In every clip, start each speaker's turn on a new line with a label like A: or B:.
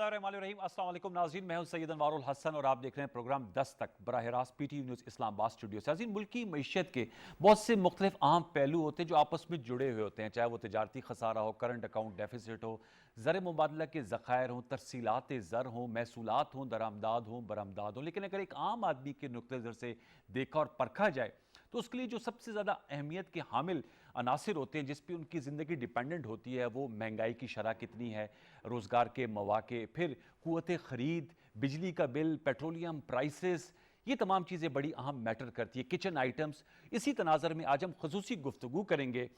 A: बिस्मिल्लाहिर्रहमानिर्रहीम। अस्सलाम वालेकुम नाज़रीन, मैं हूं सैयद अनवारुल हसन और आप देख रहे हैं प्रोग्राम 10 तक बराह रास्त पीटीवी न्यूज़ इस्लामाबाद स्टूडियो से। नाज़रीन, मुल्क की मईशत के बहुत से मुख्तलिफ अहम पहलू होते हैं जो आपस में जुड़े हुए होते हैं, चाहे वो तजारती खसारा हो, करंट अकाउंट डेफिसिट हो, ज़र मुबादला के ज़खायर हों, तरसीलात ज़र हों, महसूलात हों, दरामदाद हों, बरामदाद हों। लेकिन अगर एक आम आदमी के नुक्ते नज़र से देखा और परखा जाए तो उसके लिए जो सबसे ज़्यादा अहमियत के हामिल अनासिर होते हैं जिस पे उनकी ज़िंदगी डिपेंडेंट होती है, वो महंगाई की शरह कितनी है, रोज़गार के मौाक़े, फिर क़ुव्वत ख़रीद, बिजली का बिल, पेट्रोलियम प्राइसेस, ये तमाम चीज़ें बड़ी अहम मैटर करती है, किचन आइटम्स। इसी तनाज़र में आज हम ख़ुसूसी गुफ्तगू करेंगे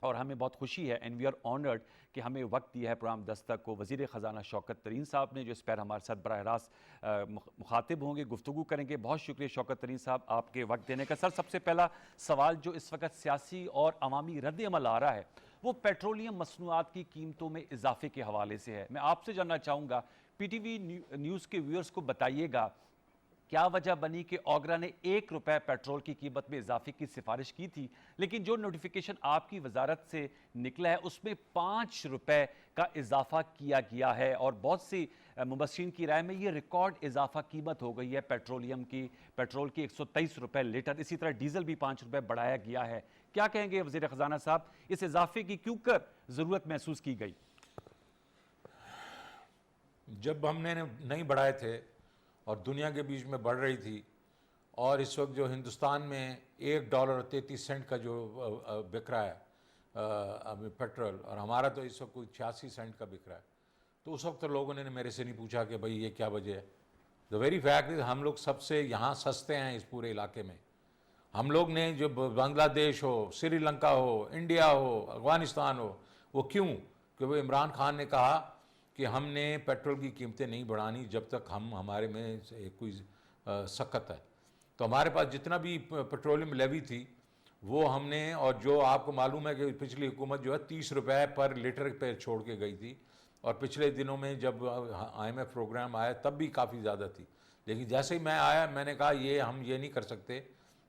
A: और हमें बहुत खुशी है एंड वी आर ऑनर्ड कि हमें वक्त दिया है प्रोग्राम 10 तक को वज़ीर ख़जाना शौकत तरीन साहब ने, जो इस पर हमारे साथ बराह रास्त मुखातिब होंगे, गुफ्तगू करेंगे। बहुत शुक्रिया शौकत तरीन साहब आपके वक्त देने का। सर, सबसे पहला सवाल जो इस वक्त सियासी और अवामी रद्द अमल आ रहा है वो पेट्रोलियम मसनूआत की कीमतों में इजाफे के हवाले से है। मैं आपसे जानना चाहूँगा, पीटीवी न्यूज़ के व्यूअर्स को बताइएगा क्या वजह बनी कि ओगरा ने ₹1 पेट्रोल की कीमत में इजाफे की सिफारिश की थी, लेकिन जो नोटिफिकेशन आपकी वजारत से निकला है उसमें ₹5 का इजाफा किया गया है और बहुत सी मुबस्सिरीन की राय में ये रिकॉर्ड इजाफा कीमत हो गई है पेट्रोलियम की। पेट्रोल की ₹123 लीटर, इसी तरह डीजल भी ₹5 बढ़ाया गया है। क्या कहेंगे वज़ीर ख़जाना साहब, इस इजाफे की क्यों कर ज़रूरत महसूस की गई?
B: जब हमने नहीं बढ़ाए थे और दुनिया के बीच में बढ़ रही थी और इस वक्त जो हिंदुस्तान में $1.33 का जो बिक रहा है अभी पेट्रोल, और हमारा तो इस वक्त कोई 86 सेंट का बिक रहा है, तो उस वक्त तो लोगों ने मेरे से नहीं पूछा कि भाई ये क्या वजह है। द वेरी फैक्ट इज हम लोग सबसे यहाँ सस्ते हैं इस पूरे इलाके में। हम लोग ने जो बांग्लादेश हो, श्रीलंका हो, इंडिया हो, अफगानिस्तान हो, वो क्यों? क्योंकि इमरान खान ने कहा कि हमने पेट्रोल की कीमतें नहीं बढ़ानी जब तक हमारे में कोई सख्त है। तो हमारे पास जितना भी पेट्रोलियम लेवी थी वो हमने, और जो आपको मालूम है कि पिछली हुकूमत जो है ₹30 पर लीटर पे छोड़ के गई थी, और पिछले दिनों में जब IMF प्रोग्राम आया तब भी काफ़ी ज़्यादा थी। लेकिन जैसे ही मैं आया मैंने कहा हम ये नहीं कर सकते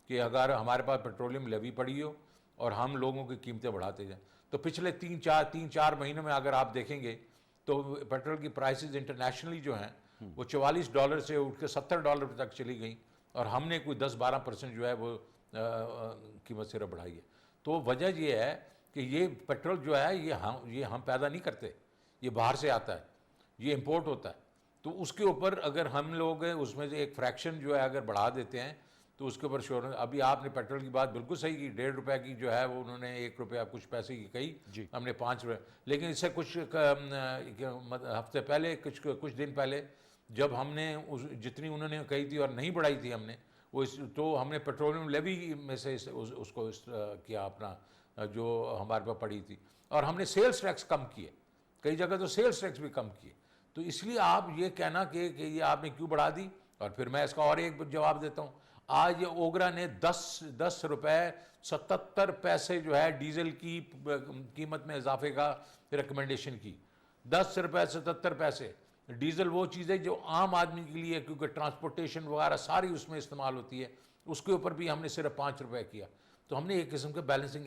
B: कि अगर हमारे पास पेट्रोलियम लेवी पड़ी हो और हम लोगों की कीमतें बढ़ाते जाएँ। तो पिछले तीन चार महीनों में अगर आप देखेंगे तो पेट्रोल की प्राइसेस इंटरनेशनली जो हैं वो $44 से उठ के $70 तक चली गई, और हमने कोई 10-12% जो है वो कीमत सिर्फ बढ़ाई है। तो वजह ये है कि ये पेट्रोल जो है ये हम पैदा नहीं करते, ये बाहर से आता है, ये इंपोर्ट होता है। तो उसके ऊपर अगर हम लोग उसमें से एक फ्रैक्शन जो है अगर बढ़ा देते हैं तो उसके ऊपर श्योर। अभी आपने पेट्रोल की बात बिल्कुल सही की, ₹1.5 की जो है वो उन्होंने ₹1 कुछ पैसे की कही, हमने ₹5। लेकिन इससे कुछ हफ्ते पहले, कुछ दिन पहले जब हमने जितनी उन्होंने कही थी और नहीं बढ़ाई थी हमने तो हमने पेट्रोलियम लेवी में से उसको किया अपना जो हमारे पास पड़ी थी, और हमने सेल्स टैक्स कम किए, कई जगह तो सेल्स टैक्स भी कम किए। तो इसलिए आप ये कहना कि ये आपने क्यों बढ़ा दी, और फिर मैं इसका और एक जवाब देता हूँ। आज ओगरा ने ₹10.77 जो है डीजल की कीमत में इजाफे का रिकमेंडेशन की। ₹10.77। डीजल वो चीज़ है जो आम आदमी के लिए, क्योंकि ट्रांसपोर्टेशन वगैरह सारी उसमें इस्तेमाल होती है, उसके ऊपर भी हमने सिर्फ ₹5 किया। तो हमने एक किस्म का बैलेंसिंग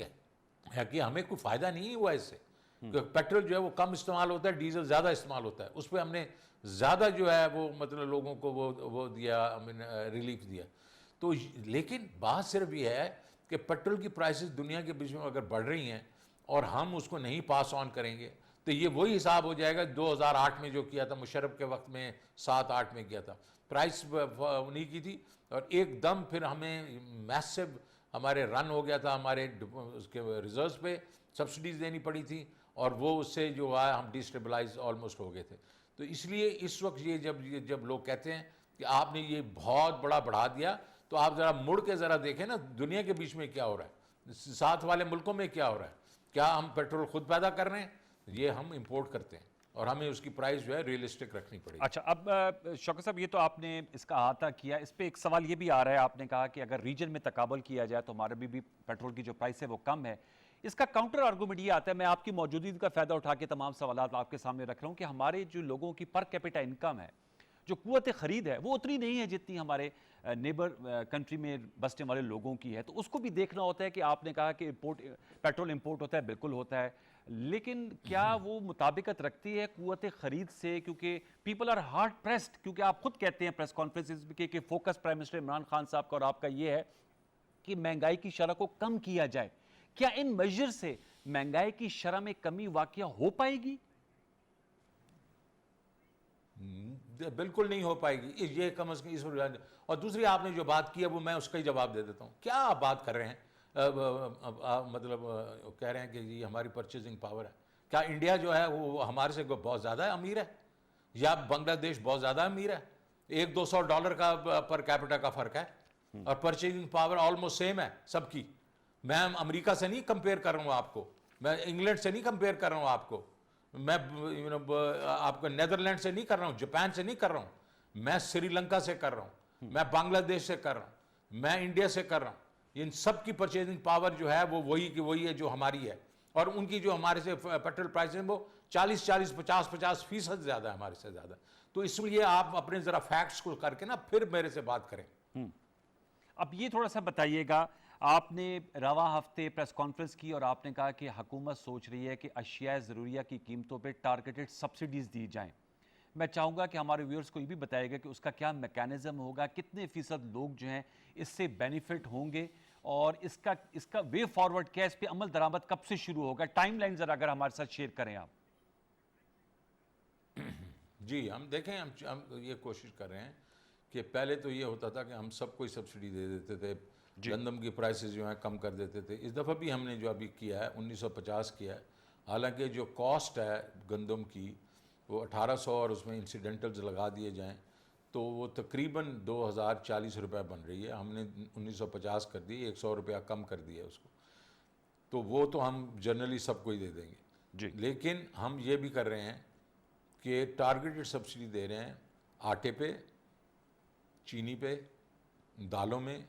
B: है कि हमें कोई फ़ायदा नहीं हुआ इससे। पेट्रोल जो है वो कम इस्तेमाल होता है, डीजल ज़्यादा इस्तेमाल होता है, उस पर हमने ज़्यादा जो है वो मतलब लोगों को वो दिया, रिलीफ दिया। तो लेकिन बात सिर्फ ये है कि पेट्रोल की प्राइसेस दुनिया के बीच में अगर बढ़ रही हैं और हम उसको नहीं पास ऑन करेंगे तो ये वही हिसाब हो जाएगा 2008 में जो किया था, मुशर्रफ के वक्त में 7-8 में किया था, प्राइस उन्हीं की थी, और एकदम फिर हमें मैसिव हमारे रन हो गया था, हमारे उसके रिजर्व्स पे सब्सिडीज़ देनी पड़ी थी, और वो उससे जो है हम डिस्टेबलाइज ऑलमोस्ट हो गए थे। तो इसलिए इस वक्त ये जब लोग कहते हैं कि आपने ये बहुत बड़ा बढ़ा दिया, तो आप ज़रा मुड़ के ज़रा देखें ना दुनिया के बीच में क्या हो रहा है, साथ वाले मुल्कों में क्या हो रहा है। क्या हम पेट्रोल खुद पैदा कर रहे हैं? ये हम इंपोर्ट करते हैं, और हमें उसकी प्राइस जो है रियलिस्टिक रखनी पड़ेगी।
A: अच्छा, अब शौकत साहब ये तो आपने इसका अहाता किया, इस पे एक सवाल ये भी आ रहा है, आपने कहा कि अगर रीजन में तकाबल किया जाए तो हमारे भी पेट्रोल की जो प्राइस है वो कम है। इसका काउंटर आर्गूमेंट ये आता है, मैं आपकी मौजूदगी का फ़ायदा उठा के तमाम सवालात आपके सामने रख रहा हूँ, कि हमारे जो लोगों की पर कैपिटा इनकम है, जो क़ुव्वत ख़रीद है, वो उतनी नहीं है जितनी हमारे नेबर कंट्री में बसने वाले लोगों की है। तो उसको भी देखना होता है कि आपने कहा कि पेट्रोल इंपोर्ट होता है, बिल्कुल होता है, लेकिन क्या वो मुताबिकत रखती है कुव्वत खरीद से? क्योंकि पीपल आर हार्ड प्रेस्ड, क्योंकि आप खुद कहते हैं प्रेस कॉन्फ्रेंसेस में कि focus prime minister Imran Khan साहब का और आपका ये है कि महंगाई की शरह को कम किया जाए। क्या इन मेजर से महंगाई की शरह में कमी वाकया हो पाएगी?
B: बिल्कुल नहीं हो पाएगी, ये कम से कम इस। और दूसरी आपने जो बात की है वो मैं उसका ही जवाब दे देता हूँ। क्या आप बात कर रहे हैं? मतलब कह रहे हैं कि जी हमारी परचेजिंग पावर है। क्या इंडिया जो है वो हमारे से बहुत ज़्यादा अमीर है, या बांग्लादेश बहुत ज़्यादा अमीर है? $100-200 का पर कैपिटा का फ़र्क है, और परचेजिंग पावर ऑलमोस्ट सेम है सबकी। मैं अमेरिका से नहीं कंपेयर कर रहा हूँ आपको, मैं इंग्लैंड से नहीं कंपेयर कर रहा हूँ आपको, मैं आपको नेदरलैंड से नहीं कर रहा हूँ, जापान से नहीं कर रहा हूँ, मैं श्रीलंका से कर रहा हूँ, मैं बांग्लादेश से कर रहा हूँ, मैं इंडिया से कर रहा हूँ। इन सब की परचेजिंग पावर जो है वो वही की वही है जो हमारी है, और उनकी जो हमारे से पेट्रोल प्राइस है वो 40-40, 50-50% ज़्यादा है हमारे से ज़्यादा। तो इसलिए आप अपने ज़रा फैक्ट्स को करके ना फिर मेरे से बात करें।
A: अब ये थोड़ा सा बताइएगा, आपने रवा हफ्ते प्रेस कॉन्फ्रेंस की और आपने कहा कि हुकूमत सोच रही है कि अशिया ज़रूरिया की कीमतों पे टारगेटेड सब्सिडीज़ दी जाएं। मैं चाहूँगा कि हमारे व्यूअर्स को ये भी बताइएगा कि उसका क्या मैकेनिज्म होगा, कितने फ़ीसद लोग जो हैं इससे बेनिफिट होंगे, और इसका वे फॉरवर्ड क्या है, इस पर अमल दरामद कब से शुरू होगा? टाइमलाइन ज़रा अगर हमारे साथ शेयर करें आप।
B: जी हम देखें, हम ये कोशिश कर रहे हैं कि पहले तो ये होता था कि हम सबको ही सब्सिडी दे देते थे, गंदम की प्राइसेस जो हैं कम कर देते थे। इस दफ़ा भी हमने जो अभी किया है 1950 किया है, हालांकि जो कॉस्ट है गंदम की वो 1800 और उसमें इंसिडेंटल्स लगा दिए जाएं तो वो तकरीबन 2040 रुपये बन रही है। हमने 1950 कर दी, 100 रुपया कम कर दिया उसको, तो वो तो हम जनरली सबको ही दे देंगे
A: जी।
B: लेकिन हम ये भी कर रहे हैं कि टारगेटेड सब्सिडी दे रहे हैं आटे पे, चीनी पे, दालों में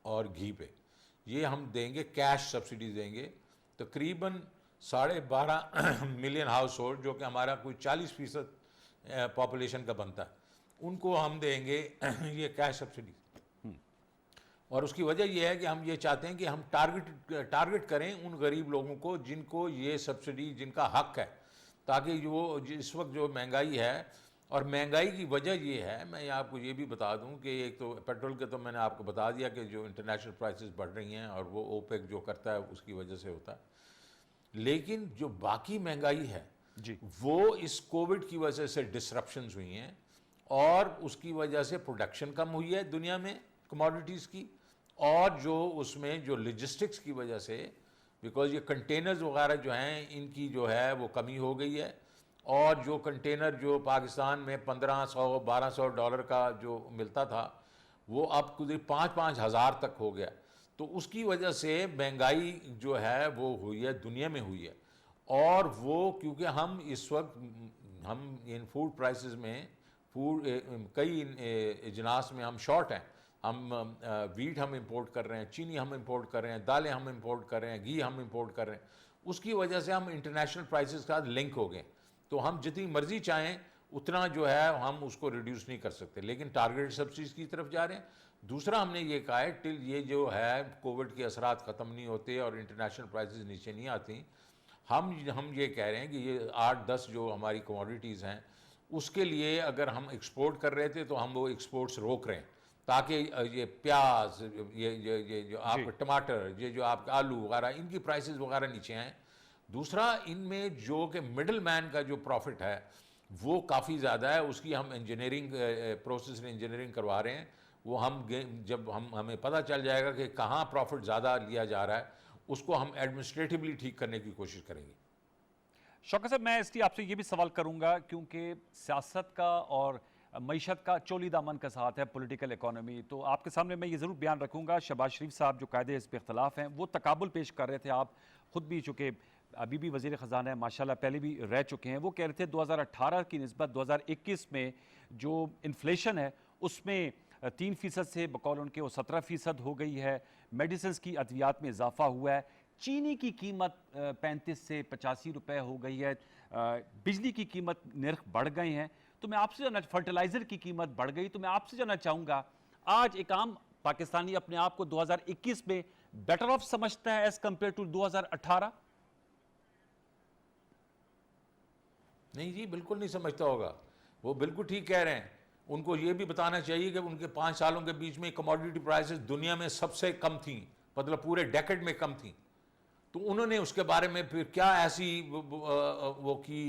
B: और घी पे। ये हम देंगे, कैश सब्सिडी देंगे तकरीबन 12.5 मिलियन हाउस होल्ड, जो कि हमारा कोई 40% पॉपुलेशन का बनता है, उनको हम देंगे ये कैश सब्सिडी। और उसकी वजह यह है कि हम ये चाहते हैं कि हम टारगेट करें उन गरीब लोगों को जिनको ये सब्सिडी, जिनका हक है, ताकि वो इस वक्त जो महंगाई है, और महंगाई की वजह ये है, मैं आपको ये भी बता दूं कि एक तो पेट्रोल के तो मैंने आपको बता दिया कि जो इंटरनेशनल प्राइसेस बढ़ रही हैं और वो ओपेक जो करता है उसकी वजह से होता है, लेकिन जो बाकी महंगाई है
A: जी।
B: वो इस कोविड की वजह से डिसरप्शंस हुई हैं, और उसकी वजह से प्रोडक्शन कम हुई है दुनिया में कमोडिटीज़ की, और जो उसमें जो लॉजिस्टिक्स की वजह से, बिकॉज ये कंटेनर्स वगैरह जो हैं इनकी जो है वो कमी हो गई है, और जो कंटेनर जो पाकिस्तान में $1500-1200 का जो मिलता था वो अब कुछ 5-5 हज़ार तक हो गया। तो उसकी वजह से महंगाई जो है वो हुई है, दुनिया में हुई है। और वो क्योंकि हम इस वक्त हम इन फूड प्राइसेस में कई इजनास में हम शॉर्ट हैं। हम वीट हम इंपोर्ट कर रहे हैं, चीनी हम इंपोर्ट कर रहे हैं, दालें हम इंपोर्ट कर रहे हैं, घी हम इंपोर्ट कर रहे हैं। उसकी वजह से हम इंटरनेशनल प्राइसेस के साथ लिंक हो गए, तो हम जितनी मर्जी चाहें उतना जो है हम उसको रिड्यूस नहीं कर सकते, लेकिन टारगेटेड सब्सिडीज की तरफ जा रहे हैं। दूसरा हमने ये कहा है टिल ये जो है कोविड के असरात ख़त्म नहीं होते और इंटरनेशनल प्राइसेस नीचे नहीं आती, हम ये कह रहे हैं कि ये 8-10 जो हमारी कमोडिटीज़ हैं उसके लिए अगर हम एक्सपोर्ट कर रहे थे तो हम वो एक्सपोर्ट्स रोक रहे हैं, ताकि ये प्याज, ये जो आप टमाटर, ये जो आपके आलू वगैरह, इनकी प्राइसेस वगैरह नीचे आएँ। दूसरा इनमें जो कि मिडल मैन का जो प्रॉफिट है वो काफ़ी ज़्यादा है, उसकी हम इंजीनियरिंग प्रोसेस इंजीनियरिंग करवा रहे हैं। वो जब हमें पता चल जाएगा कि कहाँ प्रॉफिट ज़्यादा लिया जा रहा है, उसको हम एडमिनिस्ट्रेटिवली ठीक करने की कोशिश करेंगे।
A: शौकत साहब, मैं इसलिए आपसे ये भी सवाल करूंगा क्योंकि सियासत का और मईशत का चोली दामन का साथ है पॉलिटिकल इकोनॉमी, तो आपके सामने मैं ये ज़रूर बयान रखूंगा। शहबाज शरीफ साहब जो कायदे इस पर इख्तलाफ हैं वो तकाबुल पेश कर रहे थे, आप खुद भी चुके अभी भी वज़ीर ख़जाना है माशाल्लाह, पहले भी रह चुके हैं। वो कह रहे थे 2018 की निस्बत 2021 में जो इन्फ्लेशन है उसमें 3% से बकौल उनके वो 17% हो गई है। मेडिसिन की अद्वियात में इजाफा हुआ है। चीनी की कीमत 35 से 85 रुपए हो गई है। बिजली की कीमत निर्ख बढ़ गए हैं। तो मैं आपसे जानना, फर्टिलाइज़र की कीमत बढ़ गई, तो मैं आपसे जानना चाहूँगा आज एक आम पाकिस्तानी अपने आप को 2021 में बेटर ऑफ समझता है एज़ कम्पेयर टू 2018?
B: नहीं जी, बिल्कुल नहीं समझता होगा। वो बिल्कुल ठीक कह रहे हैं। उनको ये भी बताना चाहिए कि उनके 5 सालों के बीच में कमोडिटी प्राइसेस दुनिया में सबसे कम थी, मतलब पूरे डेकेड में कम थी। तो उन्होंने उसके बारे में फिर क्या ऐसी वो की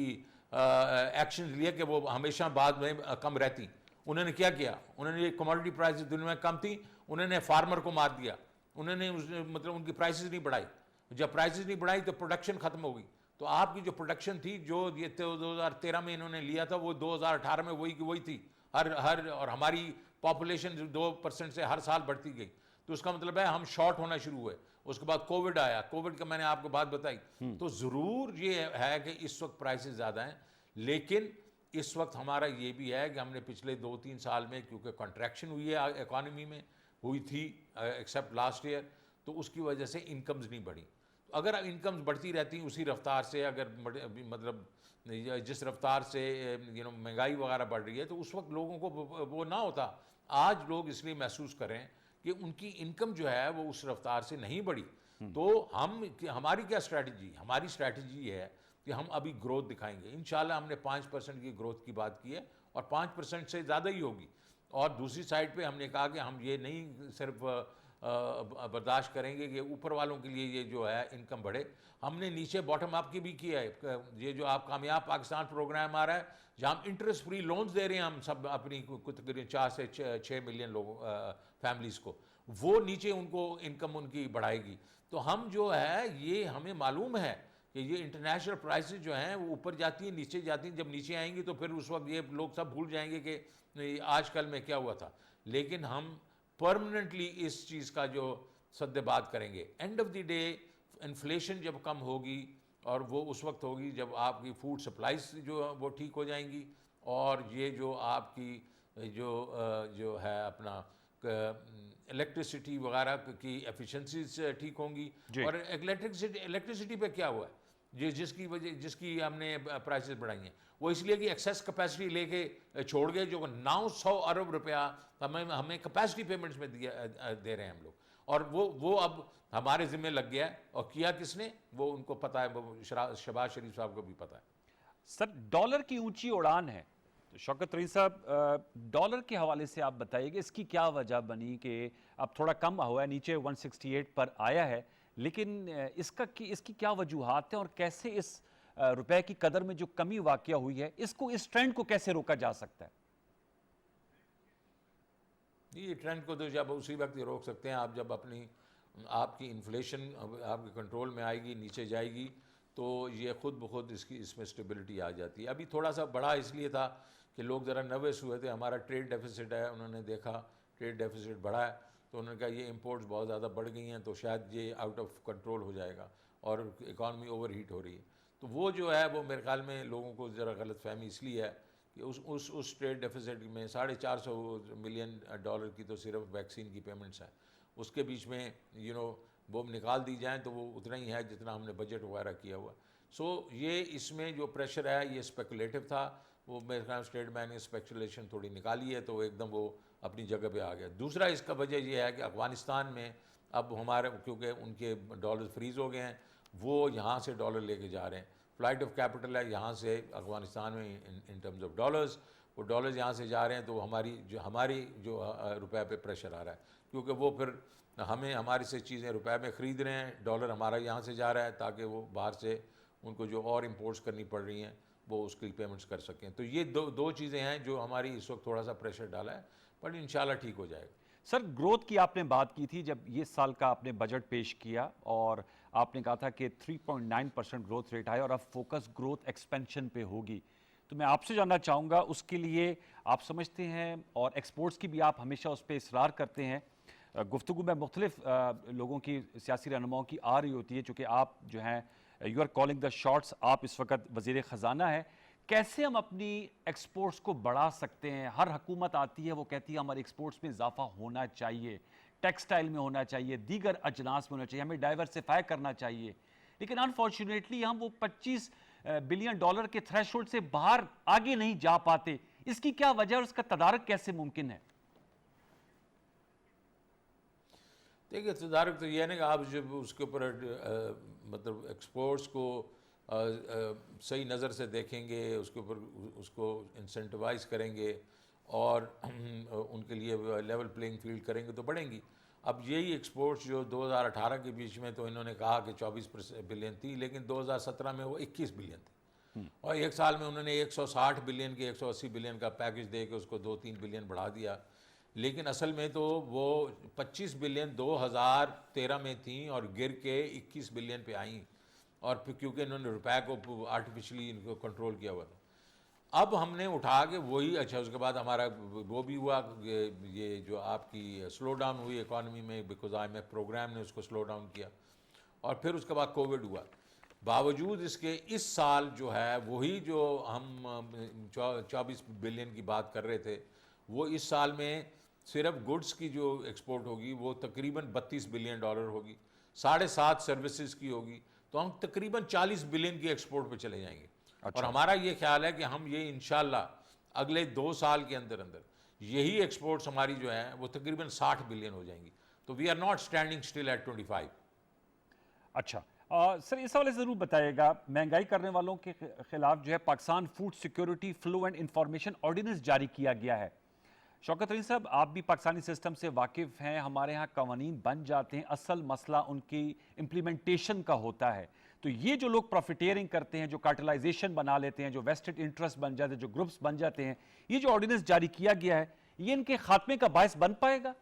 B: एक्शन लिए कि वो हमेशा बाद में कम रहती। उन्होंने क्या किया? उन्होंने ये कमोडिटी प्राइसेस दुनिया में कम थी, उन्होंने फार्मर को मार दिया। उन्होंने मतलब उनकी प्राइसेस नहीं बढ़ाई। जब प्राइसेस नहीं बढ़ाई तो प्रोडक्शन खत्म हो गई। तो आपकी जो प्रोडक्शन थी, जो ये 2013 में इन्होंने लिया था, वो 2018 में वही की वही थी। हर और हमारी पॉपुलेशन 2% से हर साल बढ़ती गई। तो उसका मतलब है हम शॉर्ट होना शुरू हुए। उसके बाद कोविड आया, कोविड का मैंने आपको बात बताई। तो ज़रूर ये है कि इस वक्त प्राइसेस ज़्यादा हैं, लेकिन इस वक्त हमारा ये भी है कि हमने पिछले 2-3 साल में, क्योंकि कॉन्ट्रैक्शन हुई है इकॉनमी में, हुई थी एक्सेप्ट लास्ट ईयर, तो उसकी वजह से इनकम्स नहीं बढ़ी। अगर इनकम्स बढ़ती रहती उसी रफ्तार से, अगर मतलब जिस रफ्तार से महंगाई वगैरह बढ़ रही है, तो उस वक्त लोगों को वो ना होता। आज लोग इसलिए महसूस करें कि उनकी इनकम जो है वो उस रफ्तार से नहीं बढ़ी। तो हमारी क्या स्ट्रैटेजी? हमारी स्ट्रैटेजी है कि हम अभी ग्रोथ दिखाएंगे। इंशाल्लाह हमने 5% की ग्रोथ की बात की है, और 5% से ज़्यादा ही होगी। और दूसरी साइड पे हमने कहा कि हम ये नहीं सिर्फ बर्दाश्त करेंगे कि ऊपर वालों के लिए ये जो है इनकम बढ़े। हमने नीचे बॉटम अप की भी किया है। ये जो आप कामयाब पाकिस्तान प्रोग्राम आ रहा है, जहाँ हम इंटरेस्ट फ्री लोन्स दे रहे हैं हम सब अपनी तकरीबन 4 से 6 मिलियन लोगों फैमिलीज़ को, वो नीचे उनको इनकम उनकी बढ़ाएगी। तो हम जो है, ये हमें मालूम है कि ये इंटरनेशनल प्राइसेस जो हैं वो ऊपर जाती हैं, नीचे जाती हैं। जब नीचे आएंगी तो फिर उस वक्त ये लोग सब भूल जाएंगे कि आजकल में क्या हुआ था। लेकिन हम परमानेंटली इस चीज़ का जो सद्देबात करेंगे। End of the day inflation जब कम होगी, और वो उस वक्त होगी जब आपकी फूड सप्लाईज जो वो ठीक हो जाएंगी, और ये जो आपकी जो है अपना इलेक्ट्रिसिटी वगैरह की एफिशिएंसीज ठीक होंगी। और इलेक्ट्रिसिटी पे क्या हुआ है, जिसकी हमने प्राइसेस बढ़ाई हैं, वो इसलिए कि एक्सेस कैपेसिटी लेके छोड़ गए। जो 900 अरब रुपया हमें कैपेसिटी पेमेंट्स में दे रहे हैं हम लोग, और वो अब हमारे ज़िम्मे लग गया है। और किया किसने, वो उनको पता है, वो शहबाज शरीफ साहब को भी पता है।
A: सर, डॉलर की ऊंची उड़ान है, तो शौकत रईस साहब, डॉलर के हवाले से आप बताइएगा इसकी क्या वजह बनी कि अब थोड़ा कम हुआ है, नीचे 168 पर आया है, लेकिन इसकी क्या वजूहात हैं और कैसे इस रुपए की कदर में जो कमी वाक़या हुई है, इस ट्रेंड को कैसे रोका जा सकता है?
B: ये ट्रेंड को तो जब उसी वक्त ही रोक सकते हैं आप, जब आपकी इन्फ्लेशन आपके कंट्रोल में आएगी, नीचे जाएगी, तो ये खुद ब खुद इसमें स्टेबिलिटी आ जाती है। अभी थोड़ा सा बढ़ा इसलिए था कि लोग ज़रा नर्वस हुए थे। हमारा ट्रेड डेफिसिट है, उन्होंने देखा ट्रेड डेफिसिट बढ़ा है, तो उन्होंने कहा ये इंपोर्ट्स बहुत ज़्यादा बढ़ गई हैं, तो शायद ये आउट ऑफ कंट्रोल हो जाएगा और इकॉनमी ओवर हीट हो रही है। तो वो जो है, वो मेरे ख्याल में लोगों को ज़रा गलत फहमी इसलिए है कि उस ट्रेड डेफिसिट में 450 मिलियन डॉलर की तो सिर्फ वैक्सीन की पेमेंट्स हैं। उसके बीच में वो निकाल दी जाएँ तो वो उतना ही है जितना हमने बजट वगैरह किया हुआ। सो ये इसमें जो प्रेशर है ये स्पेकुलेटिव था। वो मेरे ख्याल स्टेट बैंक ने स्पेकुलेशन थोड़ी निकाली है, तो एकदम वो अपनी जगह पे आ गया। दूसरा इसका वजह ये है कि अफ़गानिस्तान में अब हमारे, क्योंकि उनके डॉलर फ्रीज़ हो गए हैं, वो यहाँ से डॉलर लेके जा रहे हैं। फ़्लाइट ऑफ कैपिटल है यहाँ से अफ़गानिस्तान में इन टर्म्स ऑफ डॉलर्स। वो डॉलर्स यहाँ से जा रहे हैं, तो हमारी जो रुपए पे प्रेशर आ रहा है, क्योंकि वो फिर हमें हमारी से चीज़ें रुपए में ख़रीद रहे हैं, डॉलर हमारा यहाँ से जा रहा है, ताकि वो बाहर से उनको जो और इंपोर्ट्स करनी पड़ रही हैं वो उसकी पेमेंट्स कर सकें। तो ये दो चीज़ें हैं जो हमारी इस वक्त थोड़ा सा प्रेशर डाला है, पर इंशाल्लाह ठीक हो जाएगा।
A: सर, ग्रोथ की आपने बात की थी जब ये साल का आपने बजट पेश किया, और आपने कहा था कि 3.9% ग्रोथ रेट आया और अब फोकस ग्रोथ एक्सपेंशन पे होगी। तो मैं आपसे जानना चाहूँगा, उसके लिए आप समझते हैं, और एक्सपोर्ट्स की भी आप हमेशा उस पर इसरार करते हैं, गुफ्तगू में मुख्तलिफ लोगों की, सियासी रहनुमाओं की आ रही होती है, चूँकि आप जो हैं you are calling the shots, आप इस वक्त वज़ीर ख़जाना है। कैसे हम अपनी एक्सपोर्ट्स को बढ़ा सकते हैं? हर हुकूमत आती है, वो कहती है हमारे एक्सपोर्ट्स में इजाफा होना चाहिए, टेक्सटाइल में होना चाहिए, दीगर अजनास में होना चाहिए, हमें डाइवर्सिफाई करना चाहिए, लेकिन अनफॉर्चुनेटली हम वो 25 बिलियन डॉलर के थ्रेशोल्ड से बाहर आगे नहीं जा पाते। इसकी क्या वजह और इसका तदारक कैसे मुमकिन है?
B: देखिए, तदारक तो ये है ना कि आप जब उसके ऊपर मतलब एक्सपोर्ट्स को सही नज़र से देखेंगे, उसके ऊपर उसको इंसेंटिवाइज करेंगे और उनके लिए लेवल प्लेइंग फील्ड करेंगे तो बढ़ेंगी। अब यही एक्सपोर्ट्स जो 2018 के बीच में तो इन्होंने कहा कि 24 बिलियन थी, लेकिन 2017 में वो 21 बिलियन थी और एक साल में उन्होंने 160 बिलियन के 180 बिलियन का पैकेज दे के उसको 2-3 बिलियन बढ़ा दिया। लेकिन असल में तो वो 25 बिलियन 2013 में थी और गिर के 21 बिलियन पे आई और फिर क्योंकि इन्होंने रुपए को आर्टिफिशियली इनको कंट्रोल किया हुआ था। अब हमने उठा के वही, अच्छा उसके बाद हमारा वो भी हुआ, ये जो आपकी स्लो डाउन हुई इकॉनमी में बिकॉज IMF प्रोग्राम ने उसको स्लो डाउन किया और फिर उसके बाद कोविड हुआ। बावजूद इसके इस साल जो है वही जो हम 24 बिलियन की बात कर रहे थे, वो इस साल में सिर्फ गुड्स की जो एक्सपोर्ट होगी वो तकरीबन 32 बिलियन डॉलर होगी, 7.5 सर्विसेज की होगी, तो हम तकरीबन 40 बिलियन की एक्सपोर्ट पे चले जाएंगे।
A: अच्छा।
B: और हमारा ये ख्याल है कि हम ये इंशाल्लाह अगले 2 साल के अंदर अंदर यही एक्सपोर्ट्स हमारी जो है वो तकरीबन 60 बिलियन हो जाएंगी। तो we are not standing still at 25।
A: अच्छा, सर इस हवाले से ज़रूर बताइएगा, महंगाई करने वालों के खिलाफ जो है Pakistan food security flow and information ordinance जारी किया गया है। शौकत अली साहब, आप भी पाकिस्तानी सिस्टम से वाकिफ़ हैं, हमारे यहाँ कवानीन बन जाते हैं, असल मसला उनकी इम्प्लीमेंटेशन का होता है। तो ये जो लोग प्रॉफिटेयरिंग करते हैं, जो कार्टलाइजेशन बना लेते हैं, जो वेस्टेड इंटरेस्ट बन जाते हैं, जो ग्रुप्स बन जाते हैं, ये जो ऑर्डिनेंस जारी किया गया है, ये इनके खात्मे का बायस बन पाएगा?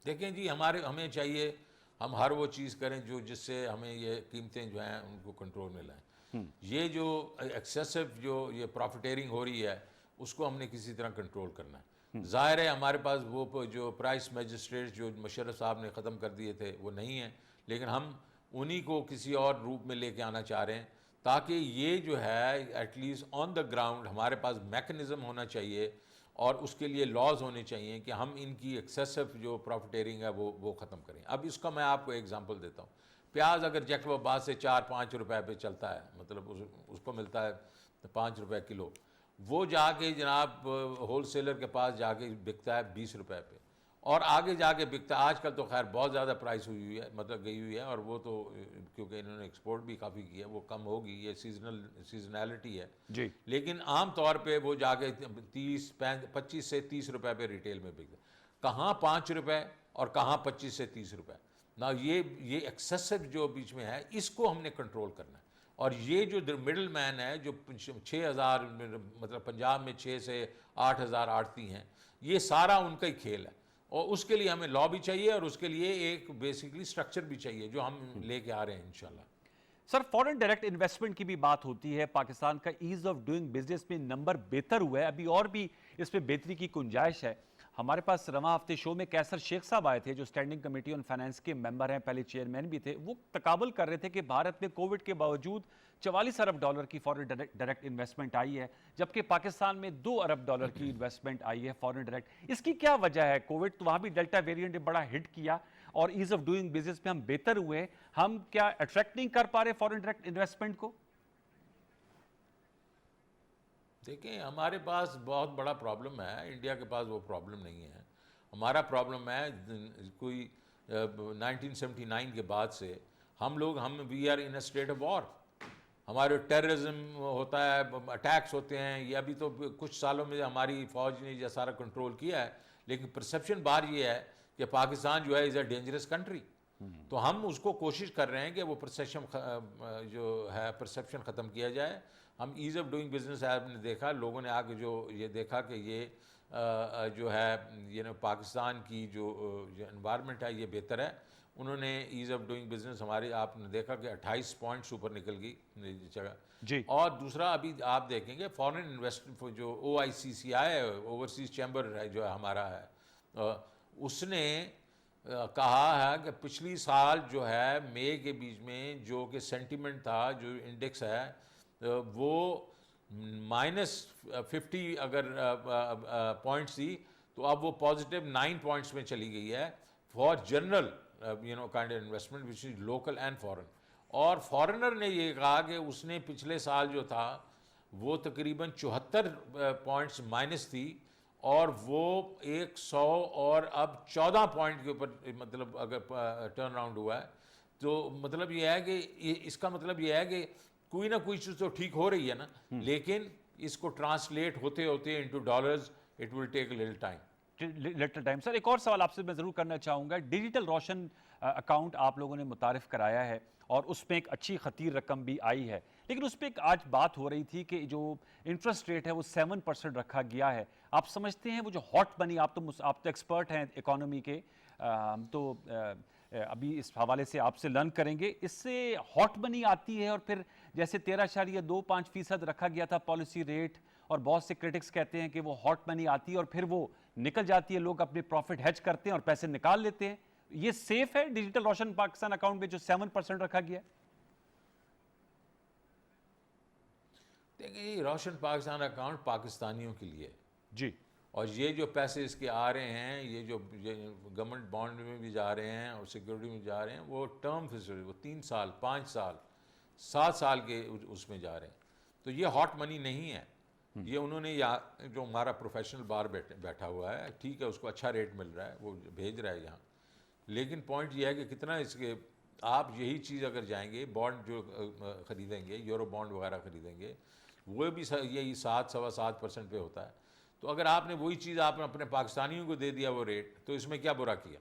B: देखें जी, हमें चाहिए हम हर वो चीज़ करें जो जिससे हमें ये कीमतें जो हैं उनको कंट्रोल में लाएं। ये जो एक्सेसिव जो ये प्रॉफिटेयरिंग हो रही है उसको हमने किसी तरह कंट्रोल करना है। ज़ाहिर है हमारे पास वो जो प्राइस मजिस्ट्रेट जो मुशर्रफ साहब ने ख़त्म कर दिए थे वो नहीं है, लेकिन हम उन्हीं को किसी और रूप में लेके आना चाह रहे हैं ताकि ये जो है एटलीस्ट ऑन द ग्राउंड हमारे पास मैकेनिज़्म होना चाहिए और उसके लिए लॉज होने चाहिए कि हम इनकी एक्सेसिव जो प्रॉफिटेयरिंग है वो ख़त्म करें। अब इसका मैं आपको एग्जांपल देता हूँ। प्याज अगर जैकबाबाद से 4-5 रुपए पे चलता है, मतलब उसको मिलता है 5 रुपए किलो, वो जाके जनाब होलसेलर के पास जाके बिकता है 20 रुपए पे और आगे जाके बिकता है। आजकल तो खैर बहुत ज़्यादा प्राइस हुई है, मतलब गई हुई है, और वो तो क्योंकि इन्होंने एक्सपोर्ट भी काफ़ी किया है वो कम होगी, ये सीजनैलिटी है
A: जी।
B: लेकिन आम तौर पे वो जाके 25 से 30 रुपए पे रिटेल में बिकता है। कहाँ 5 रुपए और कहाँ 25 से 30 रुपए ना, ये एक्सेसिव जो बीच में है इसको हमने कंट्रोल करना है। और ये जो मिडल मैन है जो 6,000, मतलब पंजाब में 6 से 8,000 आड़ती हैं, ये सारा उनका ही खेल है और उसके लिए हमें लॉ भी चाहिए और उसके लिए एक बेसिकली स्ट्रक्चर भी चाहिए जो हम लेके आ रहे हैं इंशाल्लाह।
A: सर, फॉरेन डायरेक्ट इन्वेस्टमेंट की भी बात होती है, पाकिस्तान का ईज ऑफ डूइंग बिजनेस में नंबर बेहतर हुआ है, अभी और भी इस पे बेहतरी की गुंजाइश है। हमारे पास रवां हफ्ते शो में कैसर शेख साहब आए थे जो स्टैंडिंग कमेटी ऑन फाइनेंस के मेंबर हैं, पहले चेयरमैन भी थे। वो तकाबल कर रहे थे कि भारत में कोविड के बावजूद 44 अरब डॉलर की फॉरेन डायरेक्ट इन्वेस्टमेंट आई है, जबकि पाकिस्तान में 2 अरब डॉलर की इन्वेस्टमेंट आई है फॉरेन डायरेक्ट। इसकी क्या वजह है? कोविड तो वहाँ भी डेल्टा वेरिएंट ने बड़ा हिट किया और ईज ऑफ डूइंग बिजनेस में हम बेहतर हुए, हम क्या अट्रैक्ट नहीं कर पा रहे फॉरेन डायरेक्ट इन्वेस्टमेंट को?
B: देखिए, हमारे पास बहुत बड़ा प्रॉब्लम है, इंडिया के पास वो प्रॉब्लम नहीं है। हमारा प्रॉब्लम है कोई 1979 के बाद से हम we are in a state of war. हमारे टेररिज्म होता है, अटैक्स होते हैं, ये अभी तो कुछ सालों में हमारी फ़ौज ने ये सारा कंट्रोल किया है, लेकिन परसेप्शन बार ये है कि पाकिस्तान जो है इज़ अ डेंजरस कंट्री। तो हम उसको कोशिश कर रहे हैं कि वो परसेप्शन ख़त्म किया जाए। हम ईज़ ऑफ डूइंग बिजनेस आपने देखा, लोगों ने आके जो ये देखा कि ये जो है पाकिस्तान की जो एनवायरनमेंट है ये बेहतर है, उन्होंने ईज़ ऑफ डूइंग बिजनेस हमारी आपने देखा कि 28 पॉइंट्स ऊपर निकल गई जगह
A: जी।
B: और दूसरा अभी आप देखेंगे फॉरेन इन्वेस्टमेंट जो OICCI है, ओवरसीज चैम्बर है जो हमारा है, उसने कहा है कि पिछली साल जो है मई के बीच में जो कि सेंटीमेंट था, जो इंडेक्स है वो -50 अगर पॉइंट्स थी तो अब वो +9 पॉइंट्स में चली गई है for general kind of investment which is local and foreign. और फॉरेनर ने ये कहा कि उसने पिछले साल जो था वो तकरीबन 74 पॉइंट्स माइनस थी और वो 100 और अब 14 पॉइंट के ऊपर मतलब अगर टर्न अराउंड हुआ है, तो मतलब ये है कि इसका मतलब ये है कि कोई ना कोई चीज़ तो ठीक हो रही है ना, लेकिन इसको ट्रांसलेट होते होते into dollars it will take a little time.
A: Little time. Sir, एक और सवाल आपसे मैं ज़रूर करना चाहूँगा। डिजिटल रोशन अकाउंट आप लोगों ने मुतारिफ़ कराया है और उसमें एक अच्छी खतीर रकम भी आई है, लेकिन उस पर एक आज बात हो रही थी कि जो इंटरेस्ट रेट है वो 7% रखा गया है। आप समझते हैं वो जो हॉट मनी, आप तो एक्सपर्ट हैं इकोनॉमी के, हम तो अभी इस हवाले से आपसे लर्न करेंगे, इससे हॉट मनी आती है और फिर जैसे 13.25% रखा गया था पॉलिसी रेट, और बहुत से क्रिटिक्स कहते हैं कि वो हॉट मनी आती है और फिर वो निकल जाती है, लोग अपने प्रॉफिट हेज करते हैं और पैसे निकाल लेते हैं। ये सेफ है डिजिटल रोशन पाकिस्तान अकाउंट में जो 7% रखा गया है?
B: देखिए, रोशन पाकिस्तान अकाउंट पाकिस्तानियों के लिए है।
A: जी।
B: और ये जो पैसे इसके आ रहे हैं, ये जो गवर्नमेंट बॉन्ड में भी जा रहे हैं और सिक्योरिटी में जा रहे हैं, वो टर्म फैसिलिटी, वो 3 साल 5 साल 7 साल के उसमें जा रहे हैं। तो ये हॉट मनी नहीं है। ये उन्होंने यहाँ जो हमारा प्रोफेशनल बार बैठा हुआ है, ठीक है, उसको अच्छा रेट मिल रहा है, वो भेज रहा है यहाँ। लेकिन पॉइंट ये है कि कितना इसके, आप यही चीज़ अगर जाएंगे बॉन्ड जो ख़रीदेंगे, यूरो बॉन्ड वगैरह ख़रीदेंगे, वो भी यही 7-7.25% पे होता है। तो अगर आपने वही चीज़ आपने अपने पाकिस्तानियों को दे दिया वो रेट, तो इसमें क्या बुरा किया।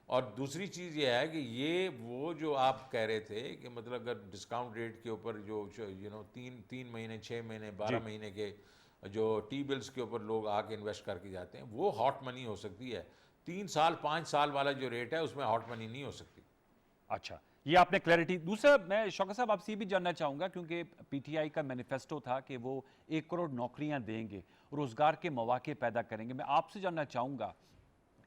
B: और दूसरी चीज़ ये है कि ये वो जो आप कह रहे थे कि मतलब अगर डिस्काउंट रेट के ऊपर जो 3 महीने 6 महीने 12 महीने के जो टी बिल्स के ऊपर लोग आके इन्वेस्ट करके जाते हैं, वो हॉट मनी हो सकती है। 3 साल 5 साल वाला जो रेट है उसमें हॉट मनी नहीं हो सकती।
A: अच्छा, ये आपने क्लैरिटी। दूसरा, मैं शौकत साहब आपसे ये भी जानना चाहूँगा, क्योंकि पीटीआई का मैनिफेस्टो था कि वो 1 करोड़ नौकरियां देंगे, रोज़गार के मौके पैदा करेंगे। मैं आपसे जानना चाहूँगा,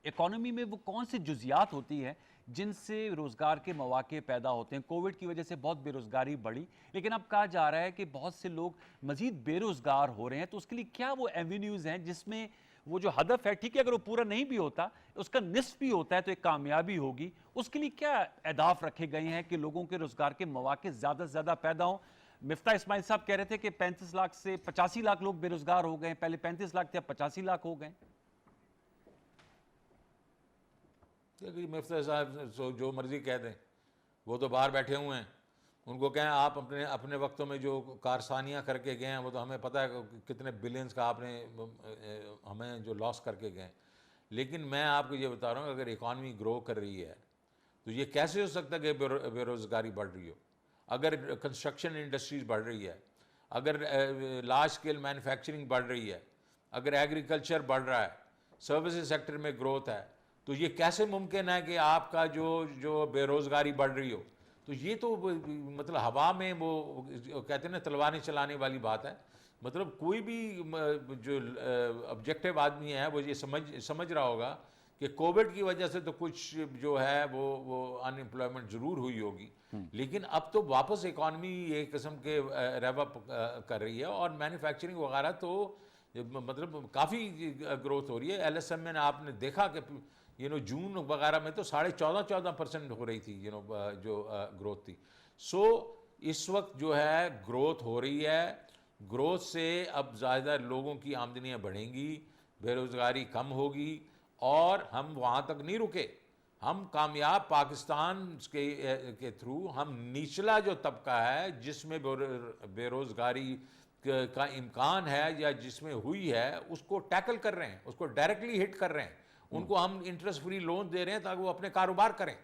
A: इकोनॉमी में वो कौन सी जुजियात होती हैं जिनसे रोज़गार के मौके पैदा होते हैं? कोविड की वजह से बहुत बेरोज़गारी बढ़ी, लेकिन अब कहा जा रहा है कि बहुत से लोग मज़ीद बेरोज़गार हो रहे हैं, तो उसके लिए क्या वो एवेन्यूज़ हैं जिसमें वो जो हदफ है, ठीक है, अगर वो पूरा नहीं भी होता, उसका निस्फ भी होता है तो एक कामयाबी होगी, उसके लिए क्या अहदाफ रखे गए हैं कि लोगों के रोज़गार के मौके ज़्यादा से ज़्यादा पैदा हों? मिफ्ता इस्माइल साहब कह रहे थे कि 35 लाख से 85 लाख लोग बेरोज़गार हो गए, पहले 35 लाख थे, अब 85 लाख हो गए।
B: देखिए, मिफ्ता साहब जो मर्ज़ी कह दें, वो तो बाहर बैठे हुए हैं। उनको कहें आप अपने अपने वक्तों में जो कारसानियाँ करके गए हैं, वो तो हमें पता है कि कितने बिलियंस का आपने हमें जो लॉस करके गए। लेकिन मैं आपको ये बता रहा हूँ, अगर इकॉनमी ग्रो कर रही है तो ये कैसे हो सकता है कि बेरोज़गारी बढ़ रही हो। अगर कंस्ट्रक्शन इंडस्ट्रीज बढ़ रही है, अगर लार्ज स्केल मैन्युफैक्चरिंग बढ़ रही है, अगर एग्रीकल्चर बढ़ रहा है, सर्विसेज सेक्टर में ग्रोथ है, तो ये कैसे मुमकिन है कि आपका जो बेरोज़गारी बढ़ रही हो। तो ये तो मतलब हवा में वो कहते हैं ना, तलवारें चलाने वाली बात है। मतलब कोई भी जो ऑब्जेक्टिव आदमी है वो ये समझ रहा होगा कि कोविड की वजह से तो कुछ जो है वो अनएम्प्लॉयमेंट ज़रूर हुई होगी, लेकिन अब तो वापस इकॉनमी एक किस्म के रेव अप कर रही है और मैन्युफैक्चरिंग वगैरह तो मतलब काफ़ी ग्रोथ हो रही है। एलएसएम में आपने देखा कि जून वगैरह में तो 14.5% हो रही थी जो ग्रोथ थी। सो इस वक्त जो है ग्रोथ हो रही है। ग्रोथ से अब ज़्यादा लोगों की आमदनियाँ बढ़ेंगी, बेरोज़गारी कम होगी और हम वहाँ तक नहीं रुके। हम कामयाब पाकिस्तान के थ्रू हम निचला जो तबका है जिसमें बेरोज़गारी का इम्कान है या जिसमें हुई है, उसको टैकल कर रहे हैं, उसको डायरेक्टली हिट कर रहे हैं। उनको हम इंटरेस्ट फ्री लोन दे रहे हैं ताकि वो अपने कारोबार करें।